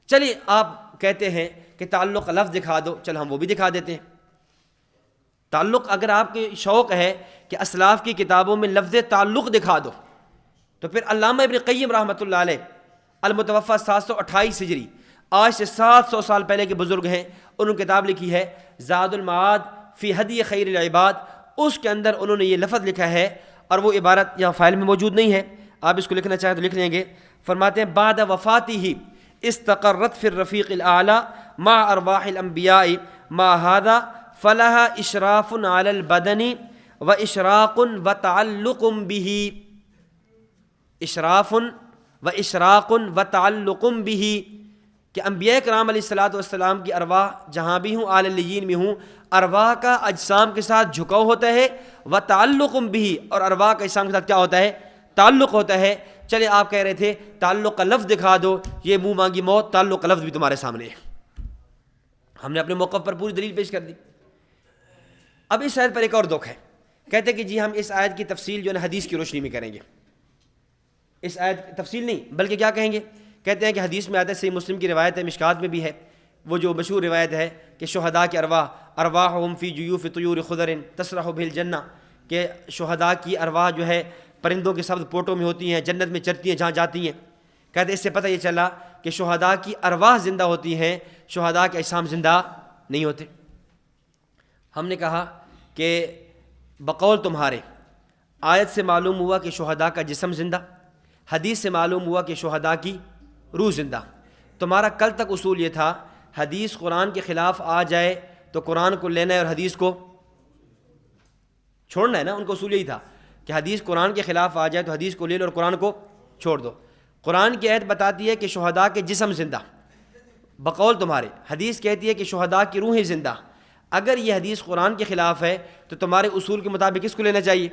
چلیے آپ کہتے ہیں کہ تعلق کا لفظ دکھا دو، چل ہم وہ بھی دکھا دیتے ہیں. تعلق اگر آپ کے شوق ہے کہ اسلاف کی کتابوں میں لفظ تعلق دکھا دو تو پھر علامہ ابن قیم رحمۃ اللہ علیہ المتوفیٰ 728 ہجری، آج سے 700 سال پہلے کے بزرگ ہیں، انہوں نے کتاب لکھی ہے زاد المعاد فی ہدی خیر العباد. اس کے اندر انہوں نے یہ لفظ لکھا ہے اور وہ عبارت یہاں فائل میں موجود نہیں ہے، آپ اس کو لکھنا چاہیں تو لکھ لیں گے. فرماتے ہیں بعد وفاتہ استقرت فی الرفیق الاعلی مع ارواح الانبیاء ما هذا فلها اشراف علی البدن و اشراق و تعلق به. اشراف و اشراق و تعلق به کہ انبیاء کرام علیہ الصلوۃ والسلام کی ارواح جہاں بھی ہوں، اعلی علیین میں ہوں، ارواح کا اجسام کے ساتھ جھکاؤ ہوتا ہے، و تعلق به، اور ارواح کا اجسام کے ساتھ کیا ہوتا ہے؟ تعلق ہوتا ہے. چلے آپ کہہ رہے تھے تعلق کا لفظ دکھا دو، یہ منہ مانگی موت، تعلق کا لفظ بھی تمہارے سامنے ہے. ہم نے اپنے موقف پر پوری دلیل پیش کر دی. اب اس آیت پر ایک اور دکھ ہے. کہتے کہ جی ہم اس آیت کی تفصیل جو ہے حدیث کی روشنی میں کریں گے. اس آیت کی تفصیل نہیں بلکہ کیا کہیں گے؟ کہتے ہیں کہ حدیث میں آتا ہے، صحیح مسلم کی روایت ہے، مشکات میں بھی ہے، وہ جو مشہور روایت ہے کہ شہداء کی ارواحہم فی جیوف طیور خضر تسرح بہ الجنہ، کہ شہداء کی ارواح جو ہے پرندوں کے سبز پوٹوں میں ہوتی ہیں، جنت میں چرتی ہیں جہاں جاتی ہیں. کہتے اس سے پتہ یہ چلا کہ شہداء کی ارواح زندہ ہوتی ہیں، شہداء کے اجسام زندہ نہیں ہوتے. ہم نے کہا کہ بقول تمہارے آیت سے معلوم ہوا کہ شہداء کا جسم زندہ، حدیث سے معلوم ہوا کہ شہداء کی روح زندہ. تمہارا کل تک اصول یہ تھا حدیث قرآن کے خلاف آ جائے تو قرآن کو لینا ہے اور حدیث کو چھوڑنا ہے نا. ان کا اصول یہی تھا کہ حدیث قرآن کے خلاف آ جائے تو حدیث کو لے لو اور قرآن کو چھوڑ دو. قرآن کی آیت بتاتی ہے کہ شہداء کے جسم زندہ بقول تمہارے، حدیث کہتی ہے کہ شہداء کی روحیں زندہ. اگر یہ حدیث قرآن کے خلاف ہے تو تمہارے اصول کے مطابق کس کو لینا چاہیے؟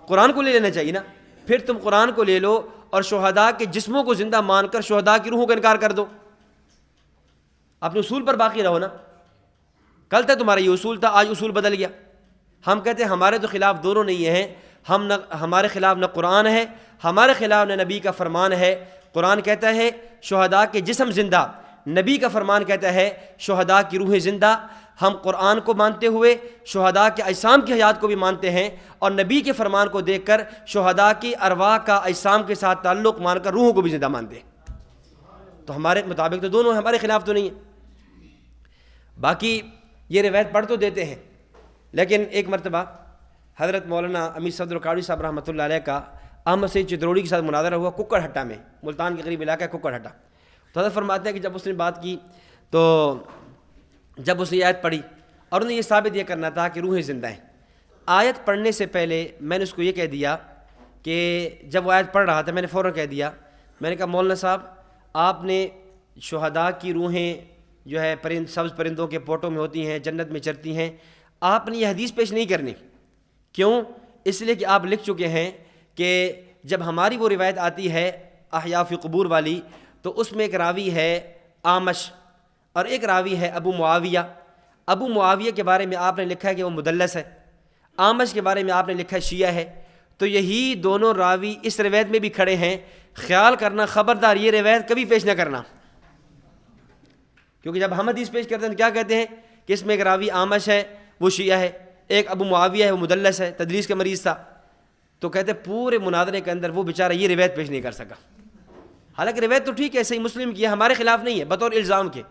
قرآن کو لے لینا چاہیے نا. پھر تم قرآن کو لے لو اور شہداء کے جسموں کو زندہ مان کر شہداء کی روحوں کا انکار کر دو. اپنے اصول پر باقی رہو نا. کل تک تمہارا یہ اصول تھا, آج اصول بدل گیا. ہم کہتے ہیں ہمارے تو خلاف دونوں نہیں ہیں. ہمارے خلاف نہ قرآن ہے, ہمارے خلاف نہ نبی کا فرمان ہے. قرآن کہتا ہے شہداء کے جسم زندہ, نبی کا فرمان کہتا ہے شہداء کی روحیں زندہ. ہم قرآن کو مانتے ہوئے شہداء کے اجسام کی حیات کو بھی مانتے ہیں, اور نبی کے فرمان کو دیکھ کر شہداء کی ارواح کا اجسام کے ساتھ تعلق مان کر روحوں کو بھی زندہ مانتے ہیں. تو ہمارے مطابق تو دونوں ہیں, ہمارے خلاف تو نہیں ہے. باقی یہ روایت پڑھ تو دیتے ہیں, لیکن ایک مرتبہ حضرت مولانا امیر صدر کاڑی صاحب رحمۃ اللہ علیہ کا احمد سید چتروڑی کے ساتھ مناظرہ ہوا ککڑ ہٹا میں, ملتان کے قریب علاقہ ہے ککڑ ہٹا. تو حضرت فرماتے ہیں کہ جب اس نے بات کی تو جب اس نے آیت پڑھی اور انہیں یہ ثابت یہ کرنا تھا کہ روحیں زندہ ہیں, آیت پڑھنے سے پہلے میں نے اس کو یہ کہہ دیا کہ جب وہ آیت پڑھ رہا تھا میں نے فوراً کہہ دیا, میں نے کہا مولانا صاحب آپ نے شہداء کی روحیں جو ہے سبز پرندوں کے پوٹوں میں ہوتی ہیں, جنت میں چرتی ہیں, آپ نے یہ حدیث پیش نہیں کرنی. کیوں؟ اس لیے کہ آپ لکھ چکے ہیں کہ جب ہماری وہ روایت آتی ہے احیاء فی قبور والی تو اس میں ایک راوی ہے آمش اور ایک راوی ہے ابو معاویہ. ابو معاویہ کے بارے میں آپ نے لکھا ہے کہ وہ مدلس ہے, آمش کے بارے میں آپ نے لکھا ہے شیعہ ہے. تو یہی دونوں راوی اس روایت میں بھی کھڑے ہیں. خیال کرنا خبردار یہ روایت کبھی پیش نہ کرنا, کیونکہ جب ہم حدیث پیش کرتے ہیں تو کیا کہتے ہیں کہ اس میں ایک راوی آمش ہے وہ شیعہ ہے, ایک ابو معاویہ ہے وہ مدلس ہے, تدلیس کا مریض تھا. تو کہتے ہیں پورے مناظرے کے اندر وہ بیچارہ یہ روایت پیش نہیں کر سکا. حالانکہ روایت تو ٹھیک ہے, صحیح مسلم کی ہے, ہمارے خلاف نہیں ہے, بطور الزام کے.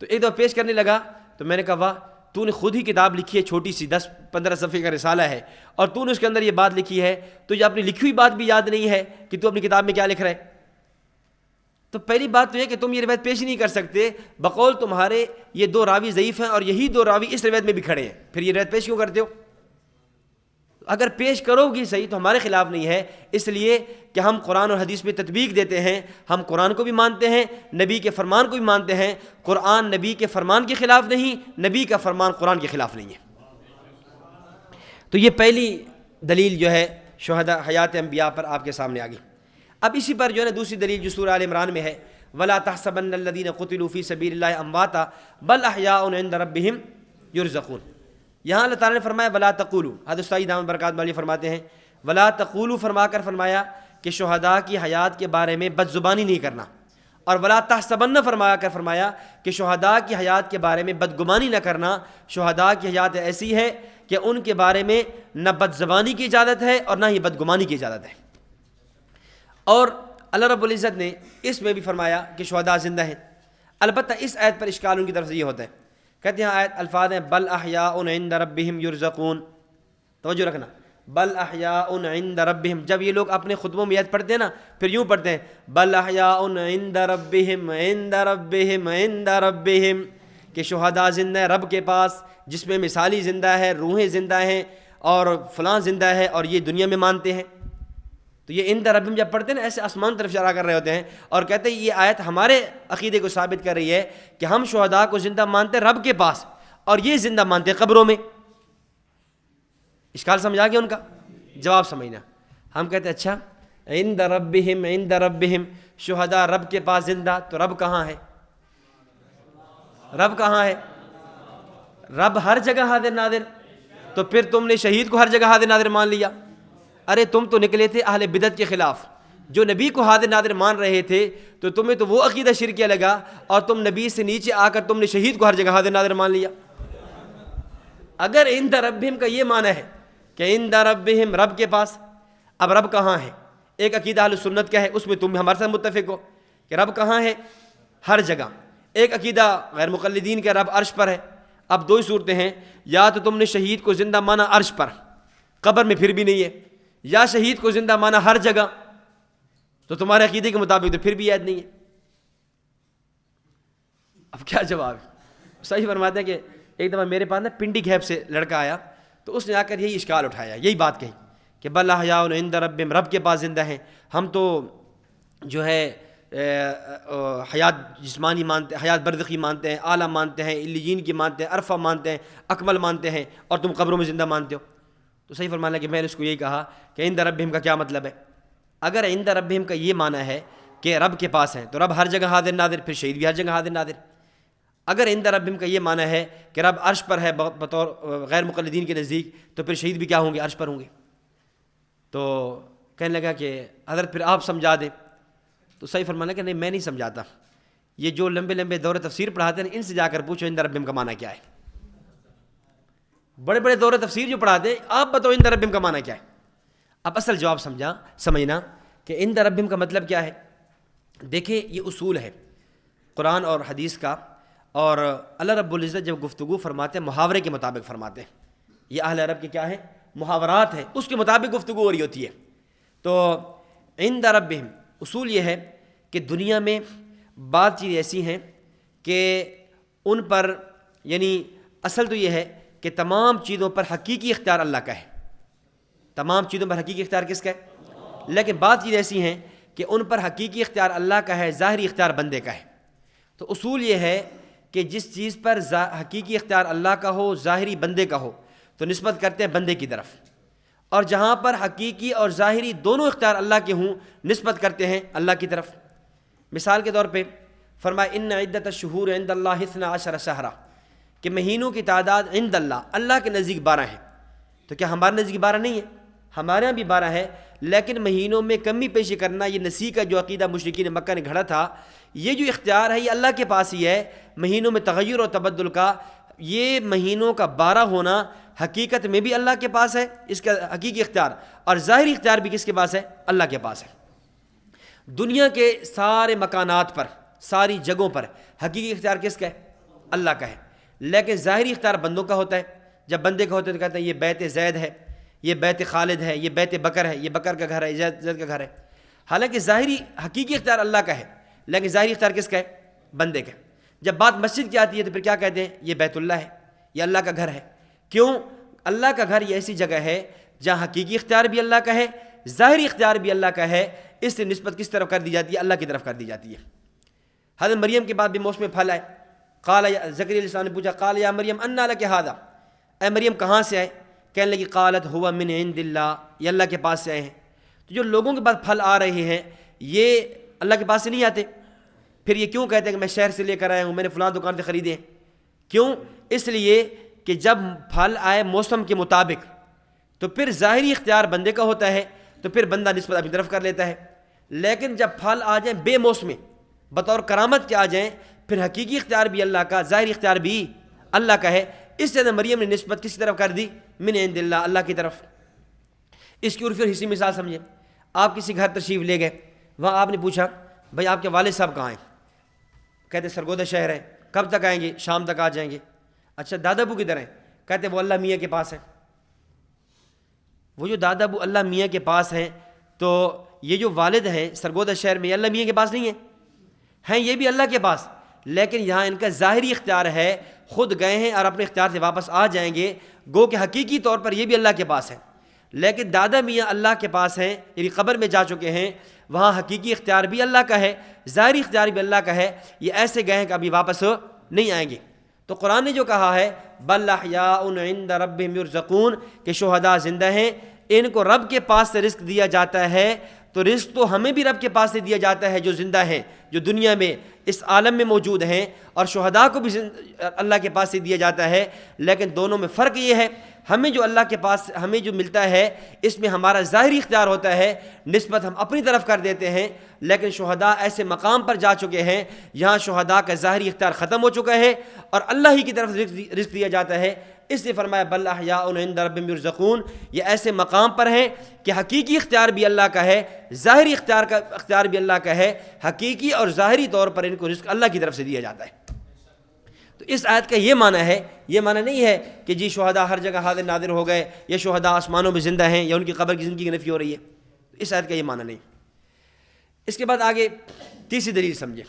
تو ایک دفعہ پیش کرنے لگا تو میں نے کہا واہ, تو نے خود ہی کتاب لکھی ہے چھوٹی سی 10-15 صفحے کا رسالہ ہے, اور تو نے اس کے اندر یہ بات لکھی ہے, تو یہ اپنی لکھی ہوئی بات بھی یاد نہیں ہے کہ تو اپنی کتاب میں کیا لکھ رہا ہے. تو پہلی بات تو یہ کہ تم یہ روایت پیش ہی نہیں کر سکتے, بقول تمہارے یہ دو راوی ضعیف ہیں اور یہی دو راوی اس روایت میں بھی کھڑے ہیں, پھر یہ روایت پیش کیوں کرتے ہو؟ اگر پیش کرو گی صحیح تو ہمارے خلاف نہیں ہے, اس لیے کہ ہم قرآن اور حدیث میں تطبیق دیتے ہیں. ہم قرآن کو بھی مانتے ہیں, نبی کے فرمان کو بھی مانتے ہیں. قرآن نبی کے فرمان کے خلاف نہیں, نبی کا فرمان قرآن کے خلاف نہیں ہے. تو یہ پہلی دلیل جو ہے شہداء حیات انبیاء پر آپ کے سامنے آ گئی. اب اسی پر جو ہے نا دوسری دلیل جو سورہ آل عمران میں ہے, وَلَا تَحْسَبَنَّ الَّذِينَ قُتِلُوا فِي سَبِيلِ اللَّهِ أَمْوَاتًا بَلْ أَحْيَاءٌ عِندَ رَبِّهِمْ يُرْزَقُونَ. یہاں اللہ تعالیٰ نے فرمایا وَلَا تَقُولُوا, حضرت سعید دامت برکات والی فرماتے ہیں وَلَا تَقُولُوا فرما کر فرمایا کہ شہداء کی حیات کے بارے میں بد زبانی نہیں کرنا, اور وَلَا تَحْسَبَنَّ فرمایا کر فرمایا کہ شہداء کی حیات کے بارے میں بدگمانی نہ کرنا. شہداء کی حیات ایسی ہے کہ ان کے بارے میں نہ بد زبانی کی اجازت ہے اور نہ ہی بدگمانی کی اجازت ہے. اور اللہ رب العزت نے اس میں بھی فرمایا کہ شہداء زندہ ہیں. البتہ اس آیت پر اشکال ان کی طرف سے یہ ہوتا ہے, کہتے ہیں آیت الفاظ ہیں بل احیاء عند ربہم یرزقون. توجہ رکھنا, بل احیاء عند ربہم, جب یہ لوگ اپنے خطبوں میں آیت پڑھتے ہیں نا پھر یوں پڑھتے ہیں بل احیاء عند ربہم عند ربہم عند ربہم, کہ شہداء زندہ ہیں رب کے پاس, جس میں مثالی زندہ ہے, روحیں زندہ ہیں اور فلاں زندہ ہے, اور یہ دنیا میں مانتے ہیں. تو یہ عند ربہم جب پڑھتے ہیں نا ایسے آسمان طرف اشارہ کر رہے ہوتے ہیں, اور کہتے ہیں یہ آیت ہمارے عقیدے کو ثابت کر رہی ہے کہ ہم شہداء کو زندہ مانتے رب کے پاس اور یہ زندہ مانتے قبروں میں. اشکال سمجھا گیا ان کا؟ جواب سمجھنا. ہم کہتے ہیں اچھا عند ربہم شہداء رب کے پاس زندہ, تو رب کہاں ہے؟ رب کہاں ہے؟ رب ہر جگہ حاضر ناظر. تو پھر تم نے شہید کو ہر جگہ حاضر ناظر مان لیا. ارے تم تو نکلے تھے اہل بدعت کے خلاف, جو نبی کو حاضر ناظر مان رہے تھے, تو تمہیں تو وہ عقیدہ شرکیہ لگا, اور تم نبی سے نیچے آ کر تم نے شہید کو ہر جگہ حاضر ناظر مان لیا. اگر عند ربہم کا یہ معنی ہے کہ عند ربہم رب کے پاس, اب رب کہاں ہے؟ ایک عقیدہ اہل سنت کا ہے, اس میں تم ہمارے ساتھ متفق ہو کہ رب کہاں ہے؟ ہر جگہ. ایک عقیدہ غیر مقلدین کا رب عرش پر ہے. اب دو ہی صورتیں ہیں, یا تو تم نے شہید کو زندہ مانا عرش پر, قبر میں پھر بھی نہیں ہے, یا شہید کو زندہ مانا ہر جگہ, تو تمہارے عقیدے کے مطابق تو پھر بھی یاد نہیں ہے. اب کیا جواب ہے؟ صحیح فرماتے ہیں کہ ایک دفعہ میرے پاس نا پنڈی گھیب سے لڑکا آیا, تو اس نے آ کر یہی اشکال اٹھایا, یہی بات کہی کہ بل احیاء عند ربہم رب کے پاس زندہ ہیں. ہم تو جو ہے حیات جسمانی مانتے ہیں, حیات برزخی مانتے ہیں, اعلیٰ مانتے ہیں, علیین کی مانتے ہیں, عرفہ مانتے ہیں, اکمل مانتے ہیں, اور تم قبروں میں زندہ مانتے ہو. تو صحیح فرمانا کہ میں نے اس کو یہی کہا کہ عند ربہم کا کیا مطلب ہے؟ اگر عند ربہم کا یہ معنی ہے کہ رب کے پاس ہیں تو رب ہر جگہ حاضر ناظر، پھر شہید بھی ہر جگہ حاضر ناظر۔ اگر عند ربہم کا یہ معنی ہے کہ رب عرش پر ہے بطور غیر مقلدین کے نزدیک، تو پھر شہید بھی کیا ہوں گے؟ عرش پر ہوں گے۔ تو کہنے لگا کہ حضرت پھر آپ سمجھا دیں۔ تو صحیح فرمانا کہ نہیں، میں نہیں سمجھاتا، یہ جو لمبے لمبے دور تفسیر پڑھاتے ہیں ان سے جا کر پوچھو عند ربہم کا معنی کیا ہے۔ بڑے بڑے دور تفسیر جو پڑھاتے ہیں، آپ بتاؤ عند ربہم کا معنی کیا ہے۔ اب اصل جواب سمجھنا کہ عند ربہم کا مطلب کیا ہے۔ دیکھیں یہ اصول ہے قرآن اور حدیث کا، اور اللہ رب العزت جب گفتگو فرماتے ہیں محاورے کے مطابق فرماتے ہیں۔ یہ اہل عرب کے کیا ہے؟ محاورات ہیں، اس کے مطابق گفتگو ہو رہی ہوتی ہے۔ تو عند ربہم اصول یہ ہے کہ دنیا میں بعض چیزیں ایسی ہیں کہ ان پر، یعنی اصل تو یہ ہے کہ تمام چیزوں پر حقیقی اختیار اللہ کا ہے، تمام چیزوں پر حقیقی اختیار کس کا ہے؟ لیکن بعض چیزیں ایسی ہیں کہ ان پر حقیقی اختیار اللہ کا ہے، ظاہری اختیار بندے کا ہے۔ تو اصول یہ ہے کہ جس چیز پر حقیقی اختیار اللہ کا ہو، ظاہری بندے کا ہو، تو نسبت کرتے ہیں بندے کی طرف، اور جہاں پر حقیقی اور ظاہری دونوں اختیار اللہ کے ہوں نسبت کرتے ہیں اللہ کی طرف۔ مثال کے طور پہ فرمایا ان عدت الشہور عند اللہ 12 شہرا، کہ مہینوں کی تعداد عند اللہ کے نزدیک 12 ہیں۔ تو کیا ہمارے نزدیک 12 نہیں ہے؟ ہمارے یہاں بھی 12 ہے، لیکن مہینوں میں کمی پیشی کرنا، یہ نسی کا جو عقیدہ مشرکین مکہ نے گھڑا تھا، یہ جو اختیار ہے یہ اللہ کے پاس ہی ہے۔ مہینوں میں تغیر و تبدل کا، یہ مہینوں کا 12 ہونا حقیقت میں بھی اللہ کے پاس ہے، اس کا حقیقی اختیار، اور ظاہری اختیار بھی کس کے پاس ہے؟ اللہ کے پاس ہے۔ دنیا کے سارے مکانات پر، ساری جگہوں پر حقیقی اختیار کس کا ہے؟ اللہ کا ہے، لیکن ظاہری اختیار بندوں کا ہوتا ہے۔ جب بندے کا ہوتا ہے تو کہتے ہیں یہ بیت زید ہے، یہ بیت خالد ہے، یہ بیت بکر ہے، یہ بکر کا گھر ہے، زید کا گھر ہے۔ حالانکہ ظاہری حقیقی اختیار اللہ کا ہے، لیکن ظاہری اختیار کس کا ہے؟ بندے کا ہے۔ جب بات مسجد کی آتی ہے تو پھر کیا کہتے ہیں؟ یہ بیت اللہ ہے، یہ اللہ کا گھر ہے۔ کیوں؟ اللہ کا گھر یہ ایسی جگہ ہے جہاں حقیقی اختیار بھی اللہ کا ہے، ظاہری اختیار بھی اللہ کا ہے، اس سے نسبت کس طرف کر دی جاتی ہے؟ اللہ کی طرف کر دی جاتی ہے۔ حضرت مریم کے بعد بھی موسم پھل آئے، زکریا علیہ السلام نے پوچھا قال یا مریم انا لک ھذا، اے مریم کہاں سے آئے؟ کہنے لگی قالت ہوا من عند اللہ، یہ اللہ کے پاس سے آئے ہیں۔ تو جو لوگوں کے پاس پھل آ رہے ہیں یہ اللہ کے پاس سے نہیں آتے، پھر یہ کیوں کہتے ہیں کہ میں شہر سے لے کر آیا ہوں، میں نے فلاں دکان سے خریدے ہیں؟ کیوں؟ اس لیے کہ جب پھل آئے موسم کے مطابق تو پھر ظاہری اختیار بندے کا ہوتا ہے، تو پھر بندہ نسبت اپنی طرف کر لیتا ہے۔ لیکن جب پھل آ جائیں بے موسم بطور کرامت کے آ جائیں، پھر حقیقی اختیار بھی اللہ کا، ظاہری اختیار بھی اللہ کا ہے۔ اس سے مریم نے نسبت کس طرف کر دی؟ من عند اللہ، اللہ کی طرف۔ اس کی اور پھر حصی مثال سمجھیں، آپ کسی گھر تشریف لے گئے، وہاں آپ نے پوچھا بھائی آپ کے والد صاحب کہاں ہیں؟ کہتے سرگودا شہر ہے، کب تک آئیں گے؟ شام تک آ جائیں گے۔ اچھا دادا ابو کدھر ہیں؟ کہتے وہ اللہ میاں کے پاس ہیں۔ وہ جو دادا ابو اللہ میاں کے پاس ہیں، تو یہ جو والد ہیں سرگودا شہر میں، یہ اللہ میاں کے پاس نہیں ہیں یہ بھی اللہ کے پاس، لیکن یہاں ان کا ظاہری اختیار ہے، خود گئے ہیں اور اپنے اختیار سے واپس آ جائیں گے، گو کہ حقیقی طور پر یہ بھی اللہ کے پاس ہے۔ لیکن دادا میاں اللہ کے پاس ہیں، یعنی قبر میں جا چکے ہیں، وہاں حقیقی اختیار بھی اللہ کا ہے، ظاہری اختیار بھی اللہ کا ہے، یہ ایسے گئے ہیں کہ ابھی واپس نہیں آئیں گے۔ تو قرآن نے جو کہا ہے بل احیاء عند ربہم یرزقون، کہ شہداء زندہ ہیں، ان کو رب کے پاس سے رزق دیا جاتا ہے، تو رزق تو ہمیں بھی رب کے پاس سے دیا جاتا ہے جو زندہ ہیں، جو دنیا میں اس عالم میں موجود ہیں، اور شہداء کو بھی اللہ کے پاس سے دیا جاتا ہے۔ لیکن دونوں میں فرق یہ ہے، ہمیں جو اللہ کے پاس ہمیں جو ملتا ہے اس میں ہمارا ظاہری اختیار ہوتا ہے، نسبت ہم اپنی طرف کر دیتے ہیں، لیکن شہداء ایسے مقام پر جا چکے ہیں یہاں شہداء کا ظاہری اختیار ختم ہو چکا ہے اور اللہ ہی کی طرف رزق دیا جاتا ہے۔ اس لیے فرمایا بل احیاء عند ربہم یرزقون، یہ ایسے مقام پر ہیں کہ حقیقی اختیار بھی اللہ کا ہے، ظاہری اختیار بھی اللہ کا ہے، حقیقی اور ظاہری طور پر ان کو رزق اللہ کی طرف سے دیا جاتا ہے۔ تو اس آیت کا یہ معنی ہے، یہ معنی نہیں ہے کہ جی شہداء ہر جگہ حاضر ناظر ہو گئے، یا شہداء آسمانوں میں زندہ ہیں، یا ان کی قبر کی زندگی کی نفی ہو رہی ہے، اس آیت کا یہ معنی نہیں۔ اس کے بعد آگے تیسری دلیل سمجھیں،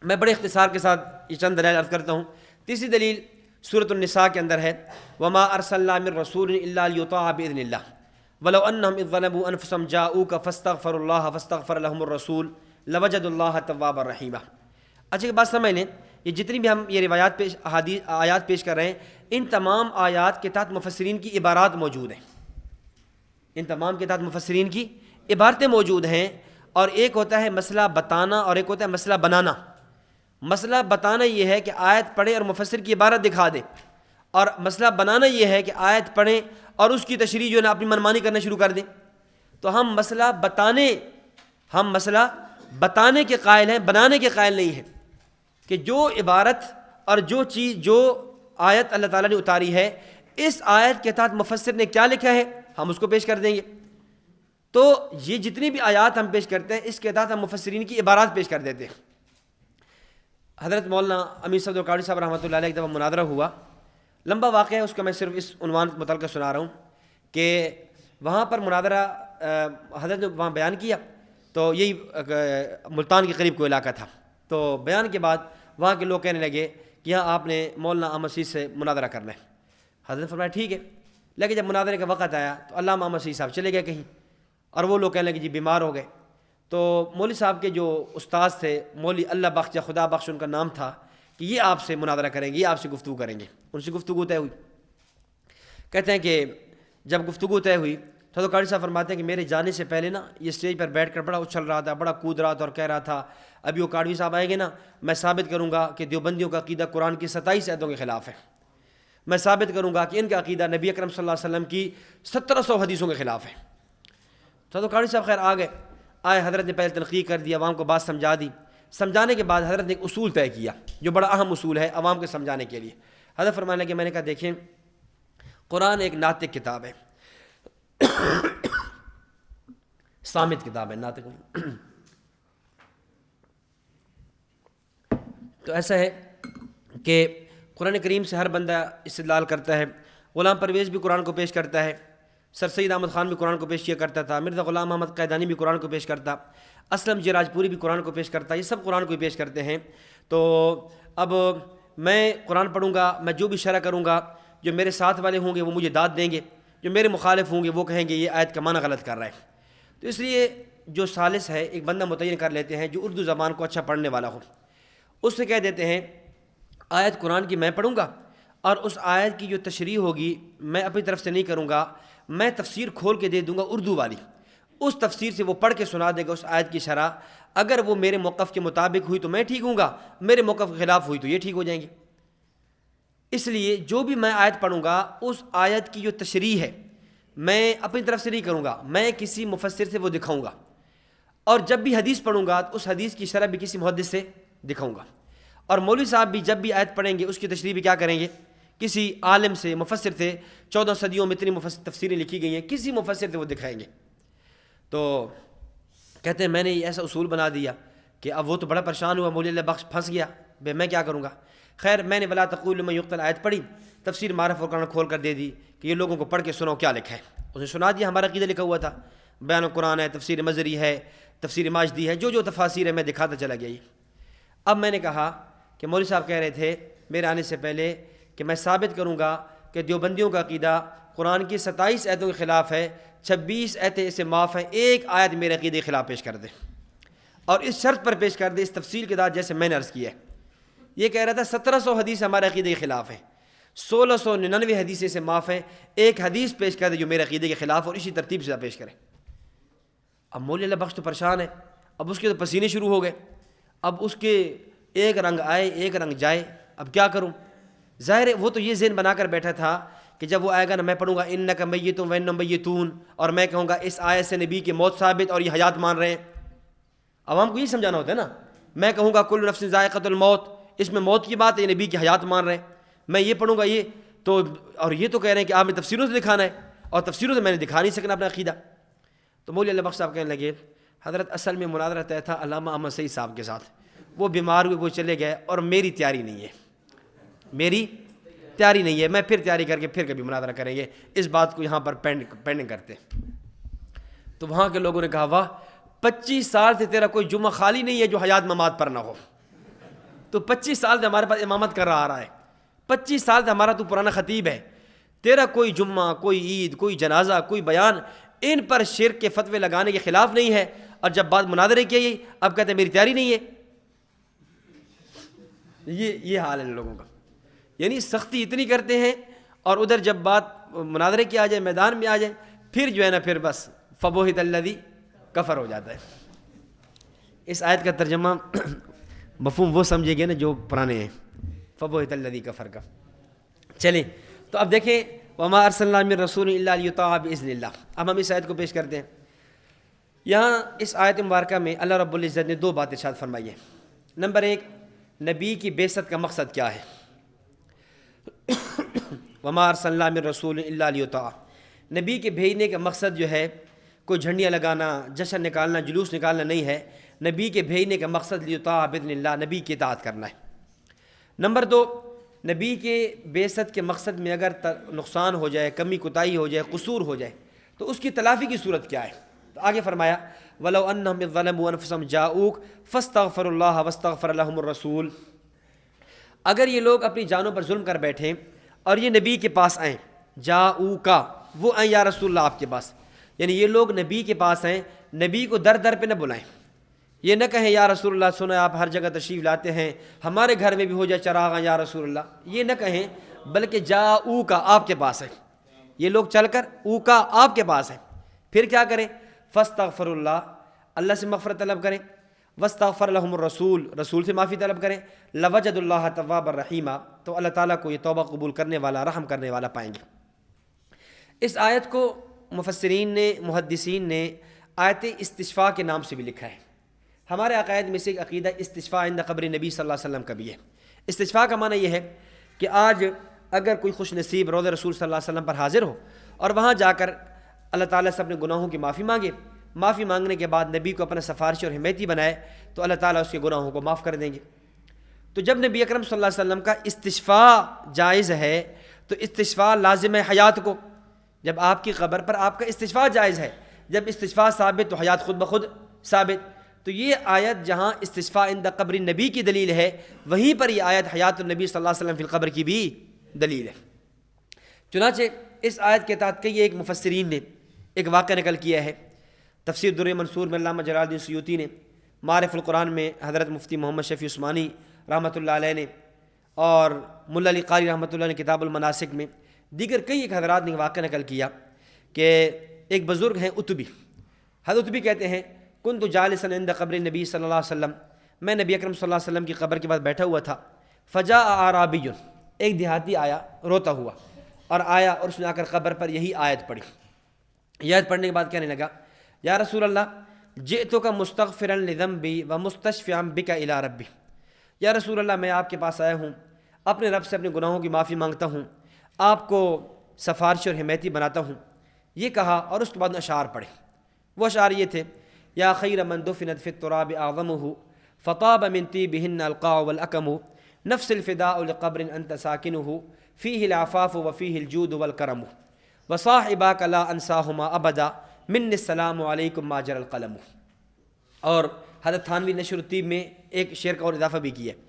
میں بڑے اختصار کے ساتھ یہ چند دلائل عرض کرتا ہوں۔ تیسری دلیل سورۃ النساء کے اندر ہے وما ارسلنا من رسول الا لیطاع باذن اللہ ولو انہم اذ ظلموا انفسهم جاءوک فاستغفروا اللہ فاستغفر لهم الرسول لوجدوا اللہ توابا رحیما۔ اچھا بات سمجھ لیں، یہ جتنی بھی ہم یہ روایات آیات پیش کر رہے ہیں، ان تمام آیات کے تحت مفسرین کی عبارات موجود ہیں، ان تمام کے تحت مفسرین کی عبارتیں موجود ہیں، اور ایک ہوتا ہے مسئلہ بتانا اور ایک ہوتا ہے مسئلہ بنانا۔ مسئلہ بتانا یہ ہے کہ آیت پڑھیں اور مفسر کی عبارت دکھا دیں، اور مسئلہ بنانا یہ ہے کہ آیت پڑھیں اور اس کی تشریح جو ہے نا اپنی منمانی کرنا شروع کر دیں۔ تو ہم مسئلہ بتانے کے قائل ہیں، بنانے کے قائل نہیں ہیں، کہ جو عبارت اور جو چیز، جو آیت اللہ تعالیٰ نے اتاری ہے، اس آیت کے تحت مفسر نے کیا لکھا ہے ہم اس کو پیش کر دیں گے۔ تو یہ جتنی بھی آیات ہم پیش کرتے ہیں اس کے تحت ہم مفسرین کی عبارات پیش کر دیتے ہیں۔ حضرت مولانا امیر صفدر قادری صاحب رحمۃ اللہ علیہ ایک دفعہ مناظرہ ہوا، لمبا واقعہ ہے، اس کا میں صرف اس عنوان متعلقہ سنا رہا ہوں کہ وہاں پر مناظرہ حضرت نے وہاں بیان کیا، تو یہی ملتان کے قریب کوئی علاقہ تھا۔ تو بیان کے بعد وہاں کے لوگ کہنے لگے کہ یہاں آپ نے مولانا احمد سعید سے مناظرہ کرنا ہے۔ حضرت نے فرمایا ٹھیک ہے، لیکن جب مناظرے کا وقت آیا تو علامہ احمد سعید صاحب چلے گئے کہیں، اور وہ لوگ کہنے لگے جی بیمار ہو گئے۔ تو مولوی صاحب کے جو استاذ تھے، مولوی اللہ بخش یا خدا بخش ان کا نام تھا، کہ یہ آپ سے مناظرہ کریں گے، یہ آپ سے گفتگو کریں گے۔ ان سے گفتگو طے ہوئی۔ کہتے ہیں کہ جب گفتگو طے ہوئی تو قاری صاحب فرماتے ہیں کہ میرے جانے سے پہلے نا یہ اسٹیج پر بیٹھ کر بڑا اچھل رہا تھا، بڑا کود رہا تھا، اور کہہ رہا تھا ابھی وہ قادری صاحب آئیں گے نا، میں ثابت کروں گا کہ دیوبندیوں کا عقیدہ قرآن کی 27 آیتوں کے خلاف ہے، میں ثابت کروں گا کہ ان کا عقیدہ نبی اکرم صلی اللہ علیہ وسلم کی 1700 حدیثوں کے خلاف ہے۔ تو قاری صاحب خیر آئے، حضرت نے پہلے تنقید کر دی، عوام کو بات سمجھا دی۔ سمجھانے کے بعد حضرت نے ایک اصول طے کیا جو بڑا اہم اصول ہے عوام کو سمجھانے کے لیے۔ حضرت فرمانے لگے، میں نے کہا دیکھیں قرآن ایک ناطق کتاب ہے، صامت کتاب ہے، ناطق نہیں۔ تو ایسا ہے کہ قرآن کریم سے ہر بندہ استدلال کرتا ہے۔ غلام پرویز بھی قرآن کو پیش کرتا ہے، سر سید احمد خان بھی قرآن کو پیش کیا کرتا تھا، مرزا غلام محمد قیدانی بھی قرآن کو پیش کرتا، اسلم جی راجپوری بھی قرآن کو پیش کرتا، یہ سب قرآن کو پیش کرتے ہیں۔ تو اب میں قرآن پڑھوں گا، میں جو بھی شرح کروں گا، جو میرے ساتھ والے ہوں گے وہ مجھے داد دیں گے، جو میرے مخالف ہوں گے وہ کہیں گے یہ آیت کا معنی غلط کر رہا ہے۔ تو اس لیے جو ثالث ہے ایک بندہ متعین کر لیتے ہیں جو اردو زبان کو اچھا پڑھنے والا ہو، اس سے کہہ دیتے ہیں آیت قرآن کی میں پڑھوں گا، اور اس آیت کی جو تشریح ہوگی میں اپنی طرف سے نہیں کروں گا، میں تفسیر کھول کے دے دوں گا اردو والی، اس تفسیر سے وہ پڑھ کے سنا دے گا اس آیت کی شرح، اگر وہ میرے موقف کے مطابق ہوئی تو میں ٹھیک ہوں گا، میرے موقف کے خلاف ہوئی تو یہ ٹھیک ہو جائیں گے۔ اس لیے جو بھی میں آیت پڑھوں گا اس آیت کی جو تشریح ہے میں اپنی طرف سے نہیں کروں گا، میں کسی مفسر سے وہ دکھاؤں گا، اور جب بھی حدیث پڑھوں گا تو اس حدیث کی شرح بھی کسی محدث سے دکھاؤں گا، اور مولوی صاحب بھی جب بھی آیت پڑھیں گے اس کی تشریح بھی کیا کریں گے، کسی عالم سے، مفسر تھے 14 صدیوں میں اتنی تفسیریں لکھی گئی ہیں، کسی مفسر سے وہ دکھائیں گے۔ تو کہتے ہیں میں نے یہ ایسا اصول بنا دیا کہ اب وہ تو بڑا پریشان ہوا، مولوی اللہ بخش پھنس گیا، بھائی میں کیا کروں گا۔ خیر میں نے ولا تقولوا لمن یقتل آیت پڑھی، تفسیر معرف فرقان کھول کر دے دی کہ یہ لوگوں کو پڑھ کے سناؤ کیا لکھا ہے، اس نے سنا دیا، ہمارا عقیدہ لکھا ہوا تھا، بیان القرآن ہے، تفسیر مزری ہے، تفسیر ماجدی ہے، جو تفاسیر ہے میں دکھاتا چلا گیا۔ اب میں نے کہا کہ مولوی صاحب کہہ رہے تھے میرے آنے سے پہلے کہ میں ثابت کروں گا کہ دیوبندیوں کا عقیدہ قرآن کی 27 آیتوں کے خلاف ہے، 26 آیتیں اسے معاف ہیں، ایک آیت میرے عقیدے کے خلاف پیش کر دے، اور اس شرط پر پیش کر دے، اس تفصیل کے ساتھ جیسے میں نے عرض کیا ہے۔ یہ کہہ رہا تھا 1700 حدیث ہمارے عقیدے کے خلاف ہیں، 1699 حدیثیں سے معاف ہیں، ایک حدیث پیش کر دے جو میرے عقیدے کے خلاف اور اسی ترتیب سے پیش کرے۔ اب مولوی اللہ بخش تو پریشان ہے، اب اس کے تو پسینے شروع ہو گئے، اب اس کے ایک رنگ آئے ایک رنگ جائے، اب کیا کروں۔ ظاہر ہے وہ تو یہ ذہن بنا کر بیٹھا تھا کہ جب وہ آئے گا نا میں پڑھوں گا انک میت و انہم میتون، اور میں کہوں گا اس آیت سے نبی کی موت ثابت اور یہ حیات مان رہے ہیں۔ عوام کو یہ سمجھانا ہوتا ہے نا، میں کہوں گا کل نفس ذائقۃ الموت، اس میں موت کی بات ہے، یہ نبی کی حیات مان رہے ہیں، میں یہ پڑھوں گا یہ تو، اور یہ تو کہہ رہے ہیں کہ آپ نے تفسیروں سے دکھانا ہے، اور تفسیروں سے میں نے دکھا نہیں سکنا اپنا عقیدہ۔ تو مولوی اللہ بخش صاحب کہنے لگے حضرت اصل میں مناظرہ طے تھا علامہ احمد سعید صاحب کے ساتھ، وہ بیمار ہوئے، وہ چلے گئے، اور میری تیاری نہیں ہے، میری تیاری نہیں ہے، میں پھر تیاری کر کے پھر کبھی مناظرہ کریں گے، اس بات کو یہاں پر پینڈنگ کرتے۔ تو وہاں کے لوگوں نے کہا واہ 25 سال سے تیرا کوئی جمعہ خالی نہیں ہے جو حیات ممات پر نہ ہو، تو 25 سال سے ہمارے پاس امامت کر رہا آ رہا ہے، 25 سال سے ہمارا تو پرانا خطیب ہے، تیرا کوئی جمعہ، کوئی عید، کوئی جنازہ، کوئی بیان ان پر شرک کے فتوے لگانے کے خلاف نہیں ہے، اور جب بات مناظرے کی اب کہتے ہیں میری تیاری نہیں ہے۔ یہ حال ہے ان لوگوں کا، یعنی سختی اتنی کرتے ہیں، اور ادھر جب بات مناظرے کی آ جائے، میدان میں آ جائے، پھر جو ہے نا پھر بس فبوہت الذی کفر ہو جاتا ہے۔ اس آیت کا ترجمہ مفہوم وہ سمجھے گے نا جو پرانے ہیں، فبہت الذی کفر کا۔ چلیں تو اب دیکھیں وما ارسلنا من رسول الا لیطاع باذن اللہ۔ اب ہم اس آیت کو پیش کرتے ہیں۔ یہاں اس آیت مبارکہ میں اللہ رب العزت نے دو باتیں ارشاد فرمائی ہیں۔ نمبر ایک، نبی کی بعثت کا مقصد کیا ہے؟ وما ارسلنا من رسول الا لیطاع، نبی کے بھیجنے کا مقصد جو ہے کوئی جھنڈیاں لگانا، جشن نکالنا، جلوس نکالنا نہیں ہے۔ نبی کے بھیجنے کا مقصد لیطاع باذن اللہ، نبی کی اطاعت کرنا ہے۔ نمبر دو، نبی کے بعثت کے مقصد میں اگر نقصان ہو جائے، کمی کوتاہی ہو جائے، قصور ہو جائے تو اس کی تلافی کی صورت کیا ہے؟ تو آگے فرمایا وَلَوْ أَنَّهُمْ إِذ ظَلَمُوا أَنفُسَهُمْ جَاءُوكَ فَاسْتَغْفَرُوا اللَّهَ وَاسْتَغْفَرَ لَهُمُ الرَّسُولُ، اگر یہ لوگ اپنی جانوں پر ظلم کر بیٹھیں اور یہ نبی کے پاس آئیں، جاؤکا وہ آئیں یا رسول اللہ آپ کے پاس، یعنی یہ لوگ نبی کے پاس آئیں، نبی کو در در پہ نہ بلائیں، یہ نہ کہیں یا رسول اللہ سنیں آپ ہر جگہ تشریف لاتے ہیں، ہمارے گھر میں بھی ہو جائے چراغاں یا رسول اللہ، یہ نہ کہیں، بلکہ جاؤکا آپ کے پاس ہے، یہ لوگ چل کر اوکا آپ کے پاس ہے، پھر کیا کریں؟ فاستغفر اللہ، اللہ سے مغفرت طلب کریں، واستغفر لهم الرسول، رسول سے معافی طلب کریں، لوجد اللہ تواب الرحیمہ، تو اللہ تعالیٰ کو یہ توبہ قبول کرنے والا، رحم کرنے والا پائیں گے۔ اس آیت کو مفسرین نے، محدثین نے آیت استشفاء کے نام سے بھی لکھا ہے۔ ہمارے عقائد میں سے ایک عقیدہ استشفاء عند قبر نبی صلی اللہ علیہ وسلم کا بھی ہے۔ استشفاء کا معنی یہ ہے کہ آج اگر کوئی خوش نصیب روضہ رسول صلی اللہ علیہ وسلم پر حاضر ہو اور وہاں جا کر اللہ تعالیٰ سے اپنے گناہوں کی معافی مانگے، معافی مانگنے کے بعد نبی کو اپنا سفارشی اور حمایتی بنائے تو اللہ تعالیٰ اس کے گناہوں کو معاف کر دیں گے۔ تو جب نبی اکرم صلی اللہ علیہ وسلم کا استشفاء جائز ہے تو استشفاء لازم ہے حیات کو، جب آپ کی قبر پر آپ کا استشفاء جائز ہے، جب استشفاء ثابت تو حیات خود بخود ثابت۔ تو یہ آیت جہاں استشفاء عند قبر نبی کی دلیل ہے، وہیں پر یہ آیت حیات النبی صلی اللہ علیہ وسلم فی القبر کی بھی دلیل ہے۔ چنانچہ اس آیت کے تحت کئی ایک مفسرین نے ایک واقعہ نقل کیا ہے۔ تفسیر در منصور میں علامہ جلال الدین سیوطی نے، معارف القرآن میں حضرت مفتی محمد شفیع عثمانی رحمۃ اللہ علیہ نے، اور ملا علی قاری رحمۃ اللہ نے کتاب المناسک میں، دیگر کئی ایک حضرات نے واقعہ نقل کیا کہ ایک بزرگ ہیں اتبی، حضرت اتبی کہتے ہیں کنت جالسا عند قبر نبی صلی اللہ علیہ وسلم، میں نبی اکرم صلی اللہ علیہ وسلم کی قبر کے پاس بیٹھا ہوا تھا، فجاء اعرابی، ایک دیہاتی آیا روتا ہوا، اور آیا اور اس نے آ کر قبر پر یہی آیت پڑھی۔ یہ آیت پڑھنے کے بعد کہنے لگا یا رسول اللہ جئتک مستغفرا لذنبی ومستشفعا بک الی ربی، یا رسول اللہ میں آپ کے پاس آیا ہوں، اپنے رب سے اپنے گناہوں کی معافی مانگتا ہوں، آپ کو سفارشی اور حمایتی بناتا ہوں، یہ کہا اور اس کے بعد اشعار پڑھے۔ وہ اشعار یہ تھے یا خیر من دفنت فی التراب اعظمہ فطاب من طیبہن القاع والاکم نفس الفداء لقبر انت ساکنہ فیہ العفاف وفیہ الجود والکرم وصاحباک لا انساہما ابدا من السلام علیکم ما جرى القلم۔ اور حضرت تھانوی نشر الطیب میں ایک شعر کا اور اضافہ بھی کیا ہے،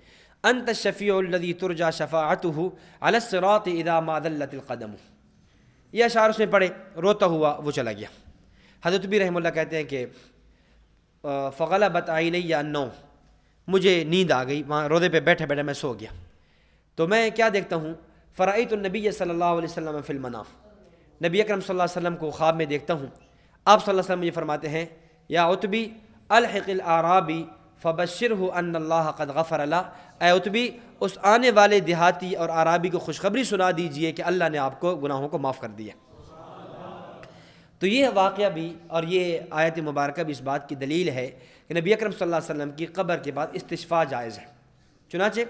انت الشفیع الذی ترجى شفاعته علی الصراط اذا ما ذلت القدم۔ یہ اشعار اس نے پڑھے، روتا ہوا وہ چلا گیا۔ حضرت بھی رحمہ اللہ کہتے ہیں کہ فغلبت عینی النوم، مجھے نیند آ گئی، وہاں روضے پہ بیٹھے بیٹھے میں سو گیا، تو میں کیا دیکھتا ہوں، فرأیت النبی صلی اللہ علیہ وسلم فی المنام، نبی اکرم صلی اللہ علیہ وسلم کو خواب میں دیکھتا ہوں۔ آپ صلی اللہ علیہ وسلم مجھے فرماتے ہیں یا عتبی الحق الاعرابی فبشرہ ان اللہ قد غفر لہ، اے عتبی اس آنے والے دیہاتی اور اعرابی کو خوشخبری سنا دیجئے کہ اللہ نے آپ کو گناہوں کو معاف کر دیا۔ تو یہ واقعہ بھی اور یہ آیت مبارکہ بھی اس بات کی دلیل ہے کہ نبی اکرم صلی اللہ علیہ وسلم کی قبر کے بعد استشفاء جائز ہے۔ چنانچہ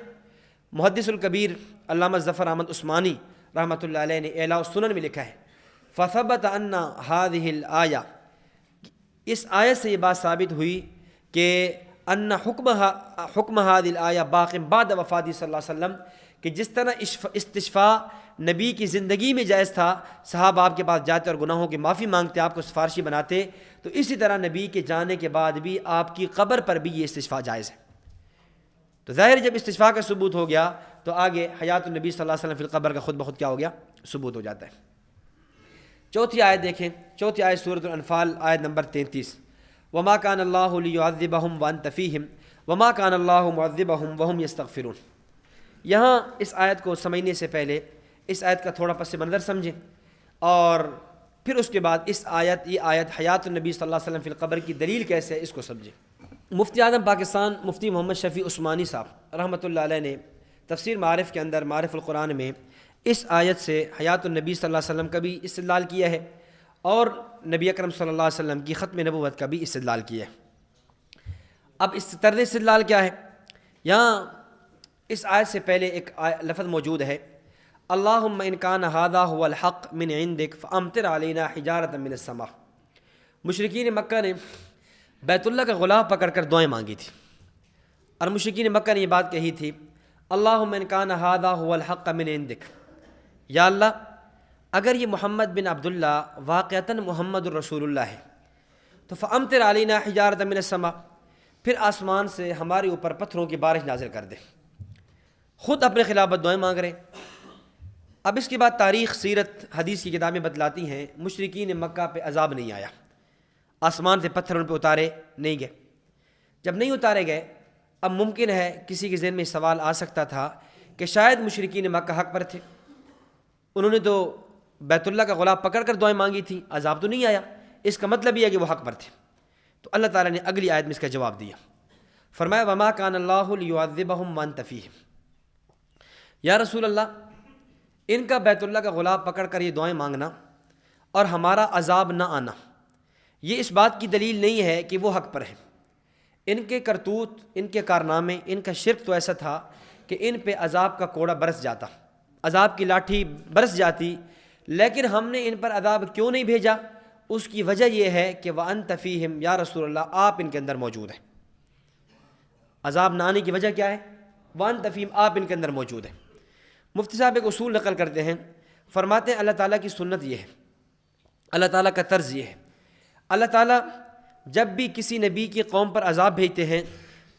محدث الکبیر علامہ ظفر احمد عثمانی رحمۃ اللہ علیہ نے اعلاء السنن میں لکھا ہے فثبت ان هذه الآیہ، اس آیت سے یہ بات ثابت ہوئی کہ ان حکم هذه الآیہ باق بعد وفات صلی اللہ علیہ وسلم، کہ جس طرح استشفاء نبی کی زندگی میں جائز تھا، صحابہ آپ کے پاس جاتے اور گناہوں کی معافی مانگتے، آپ کو سفارشی بناتے، تو اسی طرح نبی کے جانے کے بعد بھی آپ کی قبر پر بھی یہ استشفاء جائز ہے۔ تو ظاہر جب استشفاء کا ثبوت ہو گیا تو آگے حیات النبی صلی اللہ علیہ وسلم فی القبر کا خود بخود کیا ہو گیا، ثبوت ہو جاتا ہے۔ چوتھی آیت دیکھیں، چوتھی آیت سورۃ الانفال آیت نمبر 33، وما کان اللہ لیعذبہم وانت فیہم وما کان اللہ معذبہم وہم یستغفرون۔ یہاں اس آیت کو سمجھنے سے پہلے اس آیت کا تھوڑا پس منظر سمجھیں اور پھر اس کے بعد یہ آیت حیات النبی صلی اللہ علیہ وسلم فی القبر کی دلیل کیسے ہے اس کو سمجھیں۔ مفتی اعظم پاکستان مفتی محمد شفیع عثمانی صاحب رحمۃ اللہ علیہ نے تفسیر معارف کے اندر معارف القرآن میں اس آیت سے حیات النبی صلی اللہ علیہ وسلم کا بھی استدلال کیا ہے اور نبی اکرم صلی اللہ علیہ وسلم کی ختم نبوت کا بھی استدلال کیا ہے۔ اب اس طرز استدلال کیا ہے؟ یہاں اس آیت سے پہلے ایک لفظ موجود ہے، اللہم ان کان ھذا ھو الحق من عندک فامطر علینا حجارۃ من السماء۔ مشرکین مکہ نے بیت اللہ کا غلاف پکڑ کر دعائیں مانگی تھی، اور مشرکین مکہ نے یہ بات کہی تھی، اللہم ان کان ھذا ھو الحق من عندک، یا اللہ اگر یہ محمد بن عبداللہ واقعتاً محمد الرسول اللہ ہے تو فامطر علینا حجارۃ من السماء، پھر آسمان سے ہمارے اوپر پتھروں کی بارش نازل کر دے۔ خود اپنے خلاف دعائیں مانگ رہے۔ اب اس کے بعد تاریخ، سیرت، حدیث کی کتابیں بتلاتی ہیں مشرکین مکہ پہ عذاب نہیں آیا، آسمان سے پتھر ان پہ اتارے نہیں گئے۔ جب نہیں اتارے گئے، اب ممکن ہے کسی کے ذہن میں سوال آ سکتا تھا کہ شاید مشرکین مکہ حق پر تھے، انہوں نے تو بیت اللہ کا غلاف پکڑ کر دعائیں مانگی تھیں، عذاب تو نہیں آیا، اس کا مطلب یہ ہے کہ وہ حق پر تھے۔ تو اللہ تعالیٰ نے اگلی آیت میں اس کا جواب دیا، فرمایا وما کان اللہ لیعذبہم وانت فیہم، یا رسول اللہ ان کا بیت اللہ کا غلاف پکڑ کر یہ دعائیں مانگنا اور ہمارا عذاب نہ آنا، یہ اس بات کی دلیل نہیں ہے کہ وہ حق پر ہے۔ ان کے کرتوت، ان کے کارنامے، ان کا شرک تو ایسا تھا کہ ان پہ عذاب کا کوڑا برس جاتا، عذاب کی لاٹھی برس جاتی، لیکن ہم نے ان پر عذاب کیوں نہیں بھیجا؟ اس کی وجہ یہ ہے کہ وَأَنْتَ فِيهِمْ، یا رسول اللہ آپ ان کے اندر موجود ہیں۔ عذاب نہ آنے کی وجہ کیا ہے؟ وَأَنْتَ فِيهِمْ، آپ ان کے اندر موجود ہیں۔ مفتی صاحب ایک اصول نقل کرتے ہیں، فرماتے ہیں اللہ تعالیٰ کی سنت یہ ہے، اللہ تعالیٰ کا طرز یہ ہے، اللہ تعالیٰ جب بھی کسی نبی کی قوم پر عذاب بھیجتے ہیں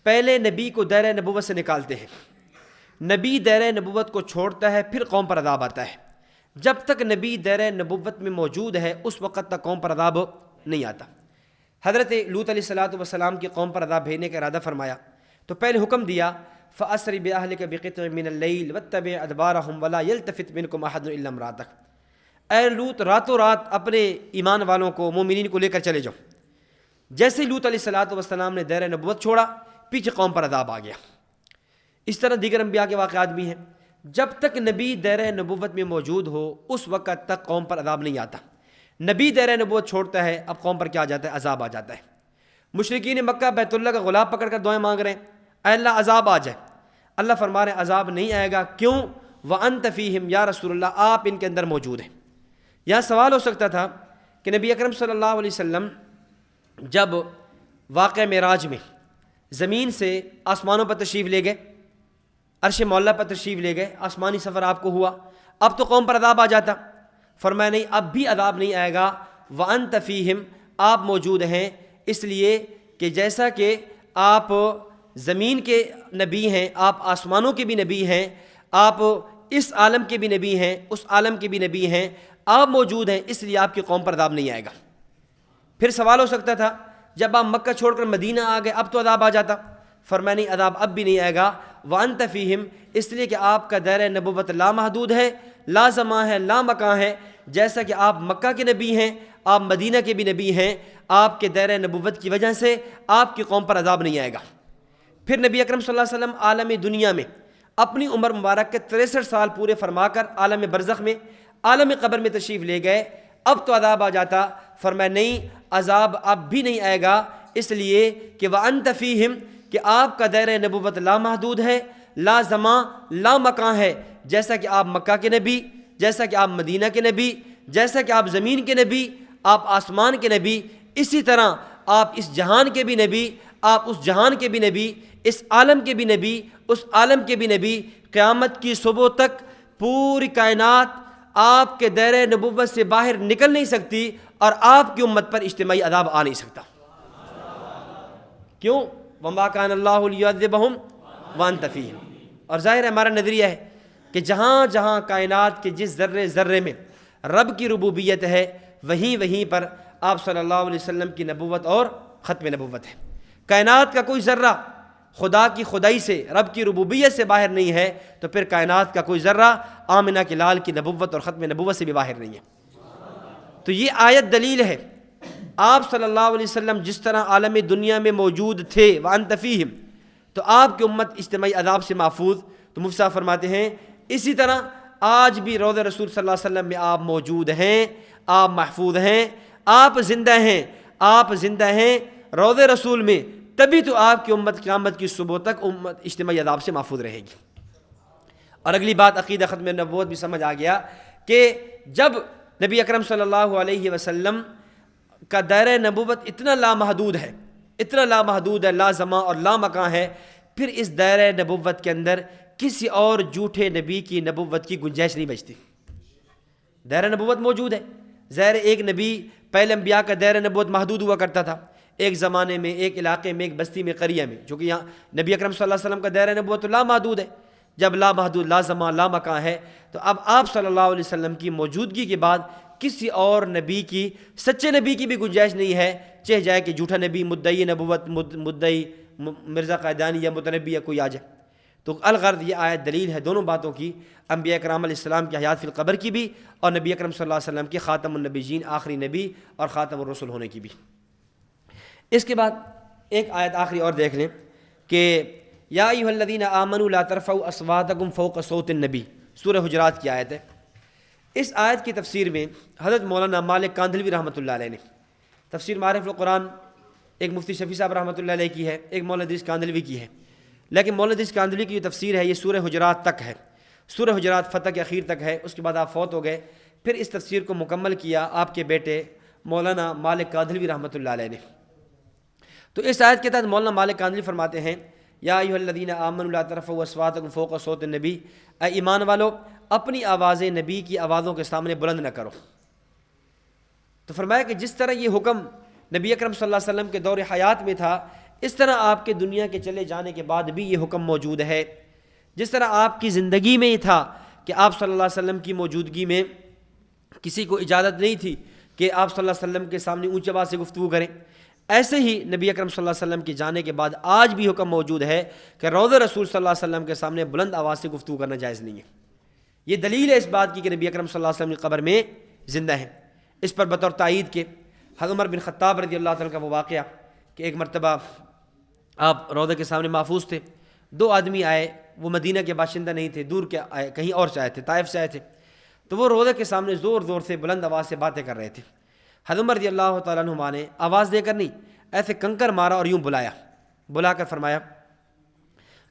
پہلے نبی کو دائرہ نبوت سے نکالتے ہیں، نبی دائرہ نبوت کو چھوڑتا ہے پھر قوم پر عذاب آتا ہے۔ جب تک نبی دائرہ نبوت میں موجود ہے اس وقت تک قوم پر عذاب نہیں آتا۔ حضرت لوط علیہ السلام کی قوم پر عذاب بھیجنے کا ارادہ فرمایا تو پہلے حکم دیا فَأَسْرِ بِأَهْلِكَ بِقِطْعٍ مِّنَ اللَّيْلِ وَاتَّبِعْ أَدْبَارَهُمْ وَلَا يَلْتَفِتْ مِنْكُمْ أَحَدٌ إِلَّا امْرَأَتَكَ، اے لوط راتوں رات اپنے ایمان والوں کو، مومنین کو لے کر چلے جاؤ۔ جیسے لوط علیہ السلام نے دائرہ نبوت چھوڑا پیچھے قوم پر عذاب آ گیا۔ اس طرح دیگر انبیاء کے واقعات بھی ہیں، جب تک نبی دائرہ نبوت میں موجود ہو اس وقت تک قوم پر عذاب نہیں آتا، نبی دائرہ نبوت چھوڑتا ہے اب قوم پر کیا آ جاتا ہے؟ عذاب آ جاتا ہے۔ مشرکین مکہ بیت اللہ کا غلاف پکڑ کر دعائیں مانگ رہے ہیں، اے اللہ عذاب آ جائے، اللہ فرما رہے ہیں عذاب نہیں آئے گا، کیوں؟ وَأَنْتَ فِيهِمْ، یا رسول اللہ آپ ان کے اندر موجود ہیں۔ یہاں سوال ہو سکتا تھا کہ نبی اکرم صلی اللہ علیہ وسلم جب واقعہ معراج میں زمین سے آسمانوں پر تشریف لے گئے، عرش مولا پر تشریف لے گئے، آسمانی سفر آپ کو ہوا، اب تو قوم پر عذاب آ جاتا، فرمایا نہیں اب بھی عذاب نہیں آئے گا، وَأَنْتَ فِيهِمْ، آپ موجود ہیں، اس لیے کہ جیسا کہ آپ زمین کے نبی ہیں، آپ آسمانوں کے بھی نبی ہیں، آپ اس عالم کے بھی نبی ہیں، اس عالم کے بھی نبی ہیں، آپ موجود ہیں، اس لیے آپ کی قوم پر عذاب نہیں آئے گا۔ پھر سوال ہو سکتا تھا جب آپ مکہ چھوڑ کر مدینہ آ گئے اب تو عذاب آ جاتا، فرمایا نہیں عذاب اب بھی نہیں آئے گا، وَأَنْتَ فِيهِمْ، اس لیے کہ آپ کا دائرہ نبوت لامحدود ہے، لا زمان ہے، لا مکان ہے، جیسا کہ آپ مکہ کے نبی ہیں، آپ مدینہ کے بھی نبی ہیں، آپ کے دائرہ نبوت کی وجہ سے آپ کی قوم پر عذاب نہیں آئے گا۔ پھر نبی اکرم صلی اللہ علیہ وسلم عالم دنیا میں اپنی عمر مبارک کے 63 سال پورے فرما کر عالم برزخ میں، عالم قبر میں تشریف لے گئے، اب تو عذاب آ جاتا، فرمایا نہیں عذاب اب بھی نہیں آئے گا، اس لیے کہ وَأَنْتَ فِيهِمْ، کہ آپ کا دائرہ نبوت لامحدود ہے، لا زمان لا مکان ہے، جیسا کہ آپ مکہ کے نبی، جیسا کہ آپ مدینہ کے نبی، جیسا کہ آپ زمین کے نبی، آپ آسمان کے نبی، اسی طرح آپ اس جہان کے بھی نبی، آپ اس جہان کے بھی نبی، اس عالم کے بھی نبی، اس عالم کے بھی نبی، قیامت کی صبح تک پوری کائنات آپ کے دائرہ نبوت سے باہر نکل نہیں سکتی اور آپ کی امت پر اجتماعی عذاب آ نہیں سکتا۔ کیوں؟ وَمَا كَانَ اللَّهُ لِيُعَذِّبَهُمْ وَأَنْتَ فِيهِمْ، اور ظاہر ہے ہمارا نظریہ ہے کہ جہاں جہاں کائنات کے جس ذرے ذرے میں رب کی ربوبیت ہے وہیں پر آپ صلی اللہ علیہ وسلم کی نبوت اور ختم نبوت ہے۔ کائنات کا کوئی ذرہ خدا کی خدائی سے، رب کی ربوبیت سے باہر نہیں ہے تو پھر کائنات کا کوئی ذرہ آمنہ کے لال کی نبوت اور ختم نبوت سے بھی باہر نہیں ہے۔ تو تو یہ آیت دلیل ہے آپ صلی اللہ علیہ وسلم جس طرح عالم دنیا میں موجود تھے وَأَنْتَ فِيهِمْ، تو آپ کی امت اجتماعی عذاب سے محفوظ. تو مفتی صاحب فرماتے ہیں اسی طرح آج بھی روضہ رسول صلی اللہ علیہ وسلم میں آپ موجود ہیں، آپ محفوظ ہیں، آپ زندہ ہیں، آپ زندہ ہیں روضہ رسول میں، تبھی تو آپ کی امت قیامت کی صبح تک امت اجتماعی عذاب سے محفوظ رہے گی. اور اگلی بات عقیدہ ختم نبوت بھی سمجھ آ گیا کہ جب نبی اکرم صلی اللہ علیہ وسلم کا دائرہ نبوت اتنا لامحدود ہے، اتنا لامحدود ہے، لا زمان اور لا مکان ہے، پھر اس دائرہ نبوت کے اندر کسی اور جھوٹے نبی کی نبوت کی گنجائش نہیں بچتی. دائرہ نبوت موجود ہے. ظاہر ایک نبی، پہلے انبیاء کا دائرہ نبوت محدود ہوا کرتا تھا، ایک زمانے میں، ایک علاقے میں، ایک بستی میں، قریہ میں، جو کہ یہاں نبی اکرم صلی اللہ علیہ وسلم کا دائرہ نبوت تو لامحدود ہے. جب لامحدود، لا زمان، لا مکان ہے، تو اب آپ صلی اللہ علیہ وسلم کی موجودگی کے بعد کسی اور نبی کی، سچے نبی کی بھی گنجائش نہیں ہے، چاہے جائے کہ جھوٹا نبی، مدعی نبوت، مدعی مرزا قادیانی یا متنبی یا کوئی آ جائے. تو الغرض یہ آیت دلیل ہے دونوں باتوں کی، انبیاء کرام علیہ السلام کی حیات فی القبر کی بھی، اور نبی اکرم صلی اللہ علیہ وسلم کے خاتم النبیین، آخری نبی اور خاتم الرسل ہونے کی بھی. اس کے بعد ایک آیت آخری اور دیکھ لیں کہ یا ایھا الذین آمنوا لا ترفعوا اصواتکم فوق صوت النبی، سورہ حجرات کی آیت ہے. اس آیت کی تفسیر میں حضرت مولانا مالک کاندھلوی رحمۃ اللہ علیہ نے، تفسیر معارف القرآن ایک مفتی شفیع صاحب رحمۃ اللہ علیہ کی ہے، ایک مولانا ادریس کاندھلوی کی ہے، لیکن مولانا ادریس کاندھلوی کی جو تفسیر ہے یہ سورہ حجرات تک ہے، سورہ حجرات فتح کے اخیر تک ہے. اس کے بعد آپ فوت ہو گئے، پھر اس تفسیر کو مکمل کیا آپ کے بیٹے مولانا مالک کاندھلوی رحمۃ اللہ علیہ نے. تو اس آیت کے تحت مولانا مالک کاندھلوی فرماتے ہیں یا ایھا الذین آمنوا لا ترفعوا اصواتکم فوق صوت النبی، اے ایمان والو اپنی آوازیں نبی کی آوازوں کے سامنے بلند نہ کرو. تو فرمایا کہ جس طرح یہ حکم نبی اکرم صلی اللہ علیہ وسلم کے دور حیات میں تھا، اس طرح آپ کے دنیا کے چلے جانے کے بعد بھی یہ حکم موجود ہے. جس طرح آپ کی زندگی میں یہ تھا کہ آپ صلی اللہ علیہ وسلم کی موجودگی میں کسی کو اجازت نہیں تھی کہ آپ صلی اللہ علیہ وسلم کے سامنے اونچی آواز سے گفتگو کریں، ایسے ہی نبی اکرم صلی اللہ علیہ وسلم کے جانے کے بعد آج بھی حکم موجود ہے کہ روضہ رسول صلی اللہ علیہ وسلم کے سامنے بلند آواز سے گفتگو کرنا جائز نہیں ہے. یہ دلیل ہے اس بات کی کہ نبی اکرم صلی اللہ علیہ وسلم کی قبر میں زندہ ہیں. اس پر بطور تائید کے حضرت عمر بن خطاب رضی اللہ تعالیٰ کا وہ واقعہ کہ ایک مرتبہ آپ روضہ کے سامنے محفوظ تھے، دو آدمی آئے، وہ مدینہ کے باشندہ نہیں تھے، دور کے آئے، کہیں اور سے آئے تھے، طائف سے آئے تھے. تو وہ روضہ کے سامنے زور زور سے بلند آواز سے باتیں کر رہے تھے. حضرت عمر رضی اللہ تعالیٰ عنہ نے آواز دے کر نہیں، ایسے کنکر مارا اور یوں بلا کر فرمایا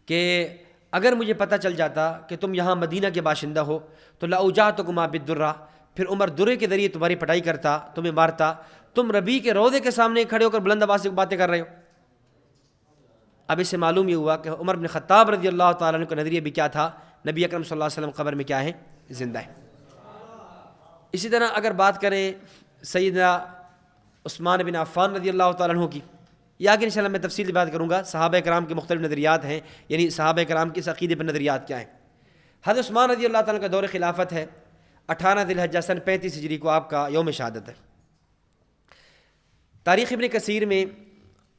کہ اگر مجھے پتہ چل جاتا کہ تم یہاں مدینہ کے باشندہ ہو تو لأوجعتکما بالدرہ، پھر عمر درے کے ذریعے تمہاری پٹائی کرتا، تمہیں مارتا. تم ربی کے روضے کے سامنے کھڑے ہو کر بلند آواز سے باتیں کر رہے ہو. اب اس سے معلوم یہ ہوا کہ عمر بن خطاب رضی اللہ تعالیٰ عنہ کا نظریہ بھی کیا تھا، نبی اکرم صلی اللہ علیہ وسلم قبر میں کیا ہے، زندہ ہے. اسی طرح اگر بات کریں سیدنا عثمان بن عفان رضی اللہ تعالیٰ عنہ کی، یا کہ انشاءاللہ میں تفصیل بات کروں گا، صحابہ کرام کے مختلف نظریات ہیں، یعنی صحابہ کرام کے اس عقیدے پر نظریات کیا ہیں. حضرت عثمان رضی اللہ تعالیٰ کا دور خلافت ہے 18 ذی الحجہ سن 35 ہجری کو آپ کا یوم شہادت ہے. تاریخ ابن کثیر میں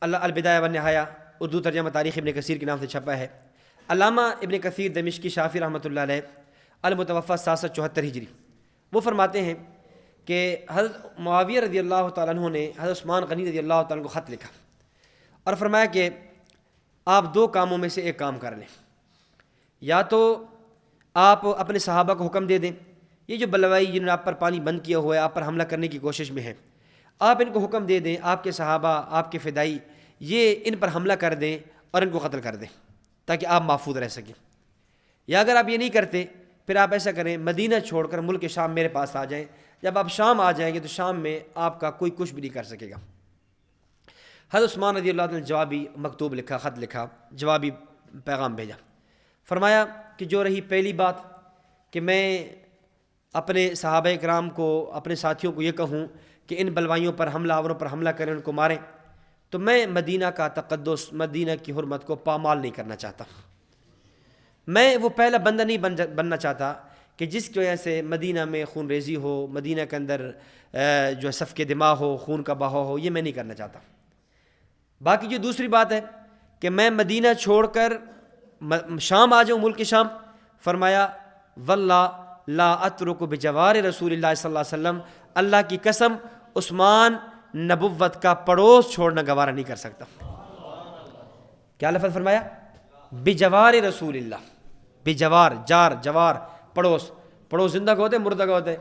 البدایہ والنہایہ، اردو ترجمہ تاریخ ابن کثیر کے نام سے چھپا ہے. علامہ ابن کثیر دمشقی شافعی رحمۃ اللہ علیہ، المتوفی 774 ہجری، وہ فرماتے ہیں کہ حضرت معاویہ رضی اللہ تعالیٰ عنہ نے حضرت عثمان غنی رضی اللہ تعالیٰ عنہ کو خط لکھا اور فرمایا کہ آپ دو کاموں میں سے ایک کام کر لیں، یا تو آپ اپنے صحابہ کو حکم دے دیں، یہ جو بلوائی جنہوں نے آپ پر پانی بند کیا ہوا ہے، آپ پر حملہ کرنے کی کوشش میں ہیں، آپ ان کو حکم دے دیں، آپ کے صحابہ، آپ کے فدائی یہ ان پر حملہ کر دیں اور ان کو قتل کر دیں تاکہ آپ محفوظ رہ سکیں. یا اگر آپ یہ نہیں کرتے پھر آپ ایسا کریں، مدینہ چھوڑ کر ملک شام میرے پاس آ جائیں، جب آپ شام آ جائیں گے تو شام میں آپ کا کوئی کچھ بھی نہیں کر سکے گا. حضرت عثمان رضی اللہ عنہ نے جوابی مکتوب لکھا، خط لکھا، جوابی پیغام بھیجا. فرمایا کہ جو رہی پہلی بات کہ میں اپنے صحابہ کرام کو، اپنے ساتھیوں کو یہ کہوں کہ ان بلوائیوں پر، حملہ آوروں پر حملہ کریں، ان کو ماریں، تو میں مدینہ کا تقدس، مدینہ کی حرمت کو پامال نہیں کرنا چاہتا. میں وہ پہلا بندہ نہیں بننا چاہتا کہ جس کی وجہ سے مدینہ میں خون ریزی ہو، مدینہ کے اندر جو ہے سفک دماغ ہو، خون کا بہاؤ ہو، یہ میں نہیں کرنا چاہتا. باقی جو دوسری بات ہے کہ میں مدینہ چھوڑ کر شام آ جاؤں، ملک شام، فرمایا واللہ لا اترک بجوار رسول اللہ صلی اللہ علیہ وسلم اللہ کی قسم عثمان نبوت کا پڑوس چھوڑنا گوارا نہیں کر سکتا۔ کیا لفظ فرمایا؟ بجوار رسول اللہ، بجوار، جار، جوار، پڑوس۔ پڑوس زندہ کا ہوتا ہے مردہ کا ہوتا ہے؟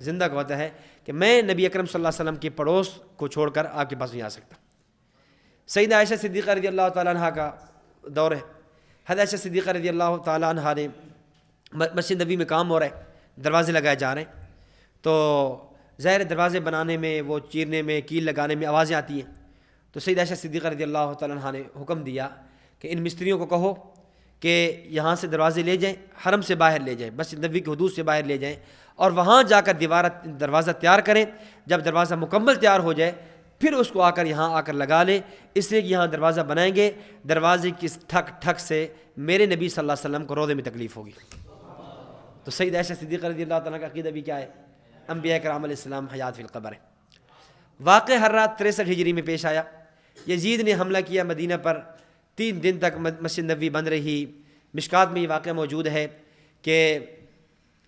زندہ کا ہوتا ہے کہ میں نبی اکرم صلی اللہ علیہ وسلم کے پڑوس کو چھوڑ کر آپ کے پاس نہیں آ سکتا۔ سیدہ عائشہ صدیقہ رضی اللہ تعالیٰ عنہ کا دور ہے۔ حضرت عائشہ صدیقہ رضی اللہ تعالیٰ عنہ نے مسجد نبی میں کام ہو رہا ہے، دروازے لگائے جا رہے ہیں، تو ظاہر دروازے بنانے میں، وہ چیرنے میں، کیل لگانے میں آوازیں آتی ہیں، تو سیدہ عائشہ صدیقہ رضی اللہ تعالیٰ عنہ نے حکم دیا کہ ان مستریوں کو کہو کہ یہاں سے دروازے لے جائیں، حرم سے باہر لے جائیں، مسجد نبی کی حدود سے باہر لے جائیں، اور وہاں جا کر دروازہ تیار کریں۔ جب دروازہ مکمل تیار ہو جائے پھر اس کو یہاں آ کر لگا لیں، اس لیے کہ یہاں دروازہ بنائیں گے، دروازے کی ٹھک ٹھک سے میرے نبی صلی اللہ علیہ وسلم کو روضے میں تکلیف ہوگی۔ تو سیدہ عائشہ صدیقہ رضی اللہ تعالیٰ کا عقیدہ بھی کیا ہے؟ انبیاء کرام علیہ السلام حیات فی القبر ہے۔ واقع ہر رات 63 ہجری میں پیش آیا۔ یزید نے حملہ کیا مدینہ پر، 3 دن تک مسجد نبوی بند رہی۔ مشکات میں یہ واقعہ موجود ہے کہ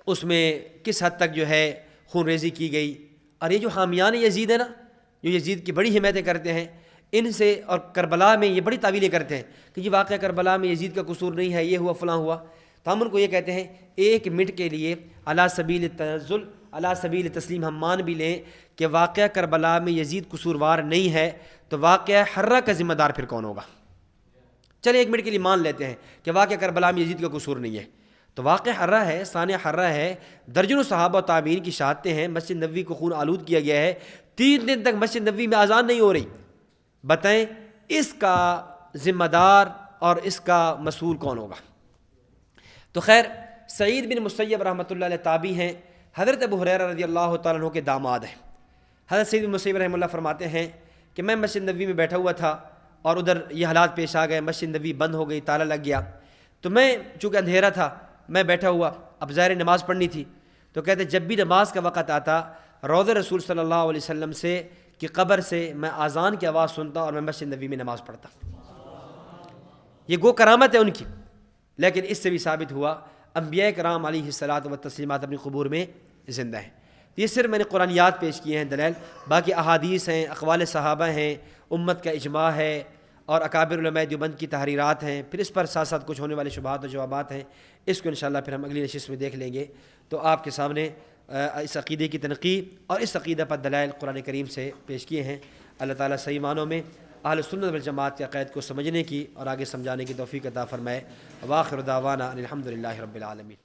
اس میں کس حد تک جو ہے خون ریزی کی گئی۔ اور یہ جو حامیان یزید ہے نا، جو یزید کی بڑی حمایتیں کرتے ہیں، ان سے اور کربلا میں یہ بڑی تعویلیں کرتے ہیں کہ یہ واقعہ کربلا میں یزید کا قصور نہیں ہے، یہ ہوا فلاں ہوا، تو ہم ان کو یہ کہتے ہیں 1 منٹ کے لیے علی سبیل التنزل، علی سبیل تسلیم ہم مان بھی لیں کہ واقعہ کربلا میں یزید قصوروار نہیں ہے، تو واقعہ حرہ کا ذمہ دار پھر کون ہوگا؟ چلے 1 منٹ کے لیے مان لیتے ہیں کہ واقعہ کربلا میں یزید کا قصور نہیں ہے، تو واقع حرہ ہے، ثانیہ حرہ ہے، درجنوں صحابہ و تابعین کی شہادتیں ہیں، مسجد نبوی کو خون آلود کیا گیا ہے، 3 دن تک مسجد نبوی میں اذان نہیں ہو رہی۔ بتائیں اس کا ذمہ دار اور اس کا مسئول کون ہوگا؟ تو خیر، سعید بن مسیب رحمۃ اللہ علیہ تابعی ہیں، حضرت ابو ہریرہ رضی اللہ تعالیٰ عنہ کے داماد ہیں۔ حضرت سعید بن مسیب رحمۃ اللہ فرماتے ہیں کہ میں مسجد نبوی میں بیٹھا ہوا تھا اور ادھر یہ حالات پیش آ گئے، مسجد نبوی بند ہو گئی، تالا لگ گیا، تو میں چونکہ اندھیرا تھا میں بیٹھا ہوا، اب ظاہر نماز پڑھنی تھی، تو کہتے جب بھی نماز کا وقت آتا روضہ رسول صلی اللہ علیہ وسلم سے کی قبر سے میں اذان کی آواز سنتا اور میں مسجد نبوی میں نماز پڑھتا۔ یہ گو کرامت ہے ان کی، لیکن اس سے بھی ثابت ہوا انبیاء کرام علیہ الصلاۃ والتسلیمات اپنی قبور میں زندہ ہیں۔ یہ صرف میں نے قرآنیات پیش کیے ہیں دلائل، باقی احادیث ہیں، اقوال صحابہ ہیں، امت کا اجماع ہے، اور اکابر علماء دیوبند کی تحریرات ہیں، پھر اس پر ساتھ ساتھ کچھ ہونے والے شبہات و جوابات ہیں۔ اس کو انشاءاللہ پھر ہم اگلی نشست میں دیکھ لیں گے، تو آپ کے سامنے اس عقیدے کی تنقید اور اس عقیدہ پر دلائل قرآن کریم سے پیش کیے ہیں۔ اللہ تعالیٰ صحیح معنوں میں اہل سنت والجماعت کے عقائد کو سمجھنے کی اور آگے سمجھانے کی توفیق عطا فرمائے۔ وآخر دعوانا ان الحمد للہ رب العالمین۔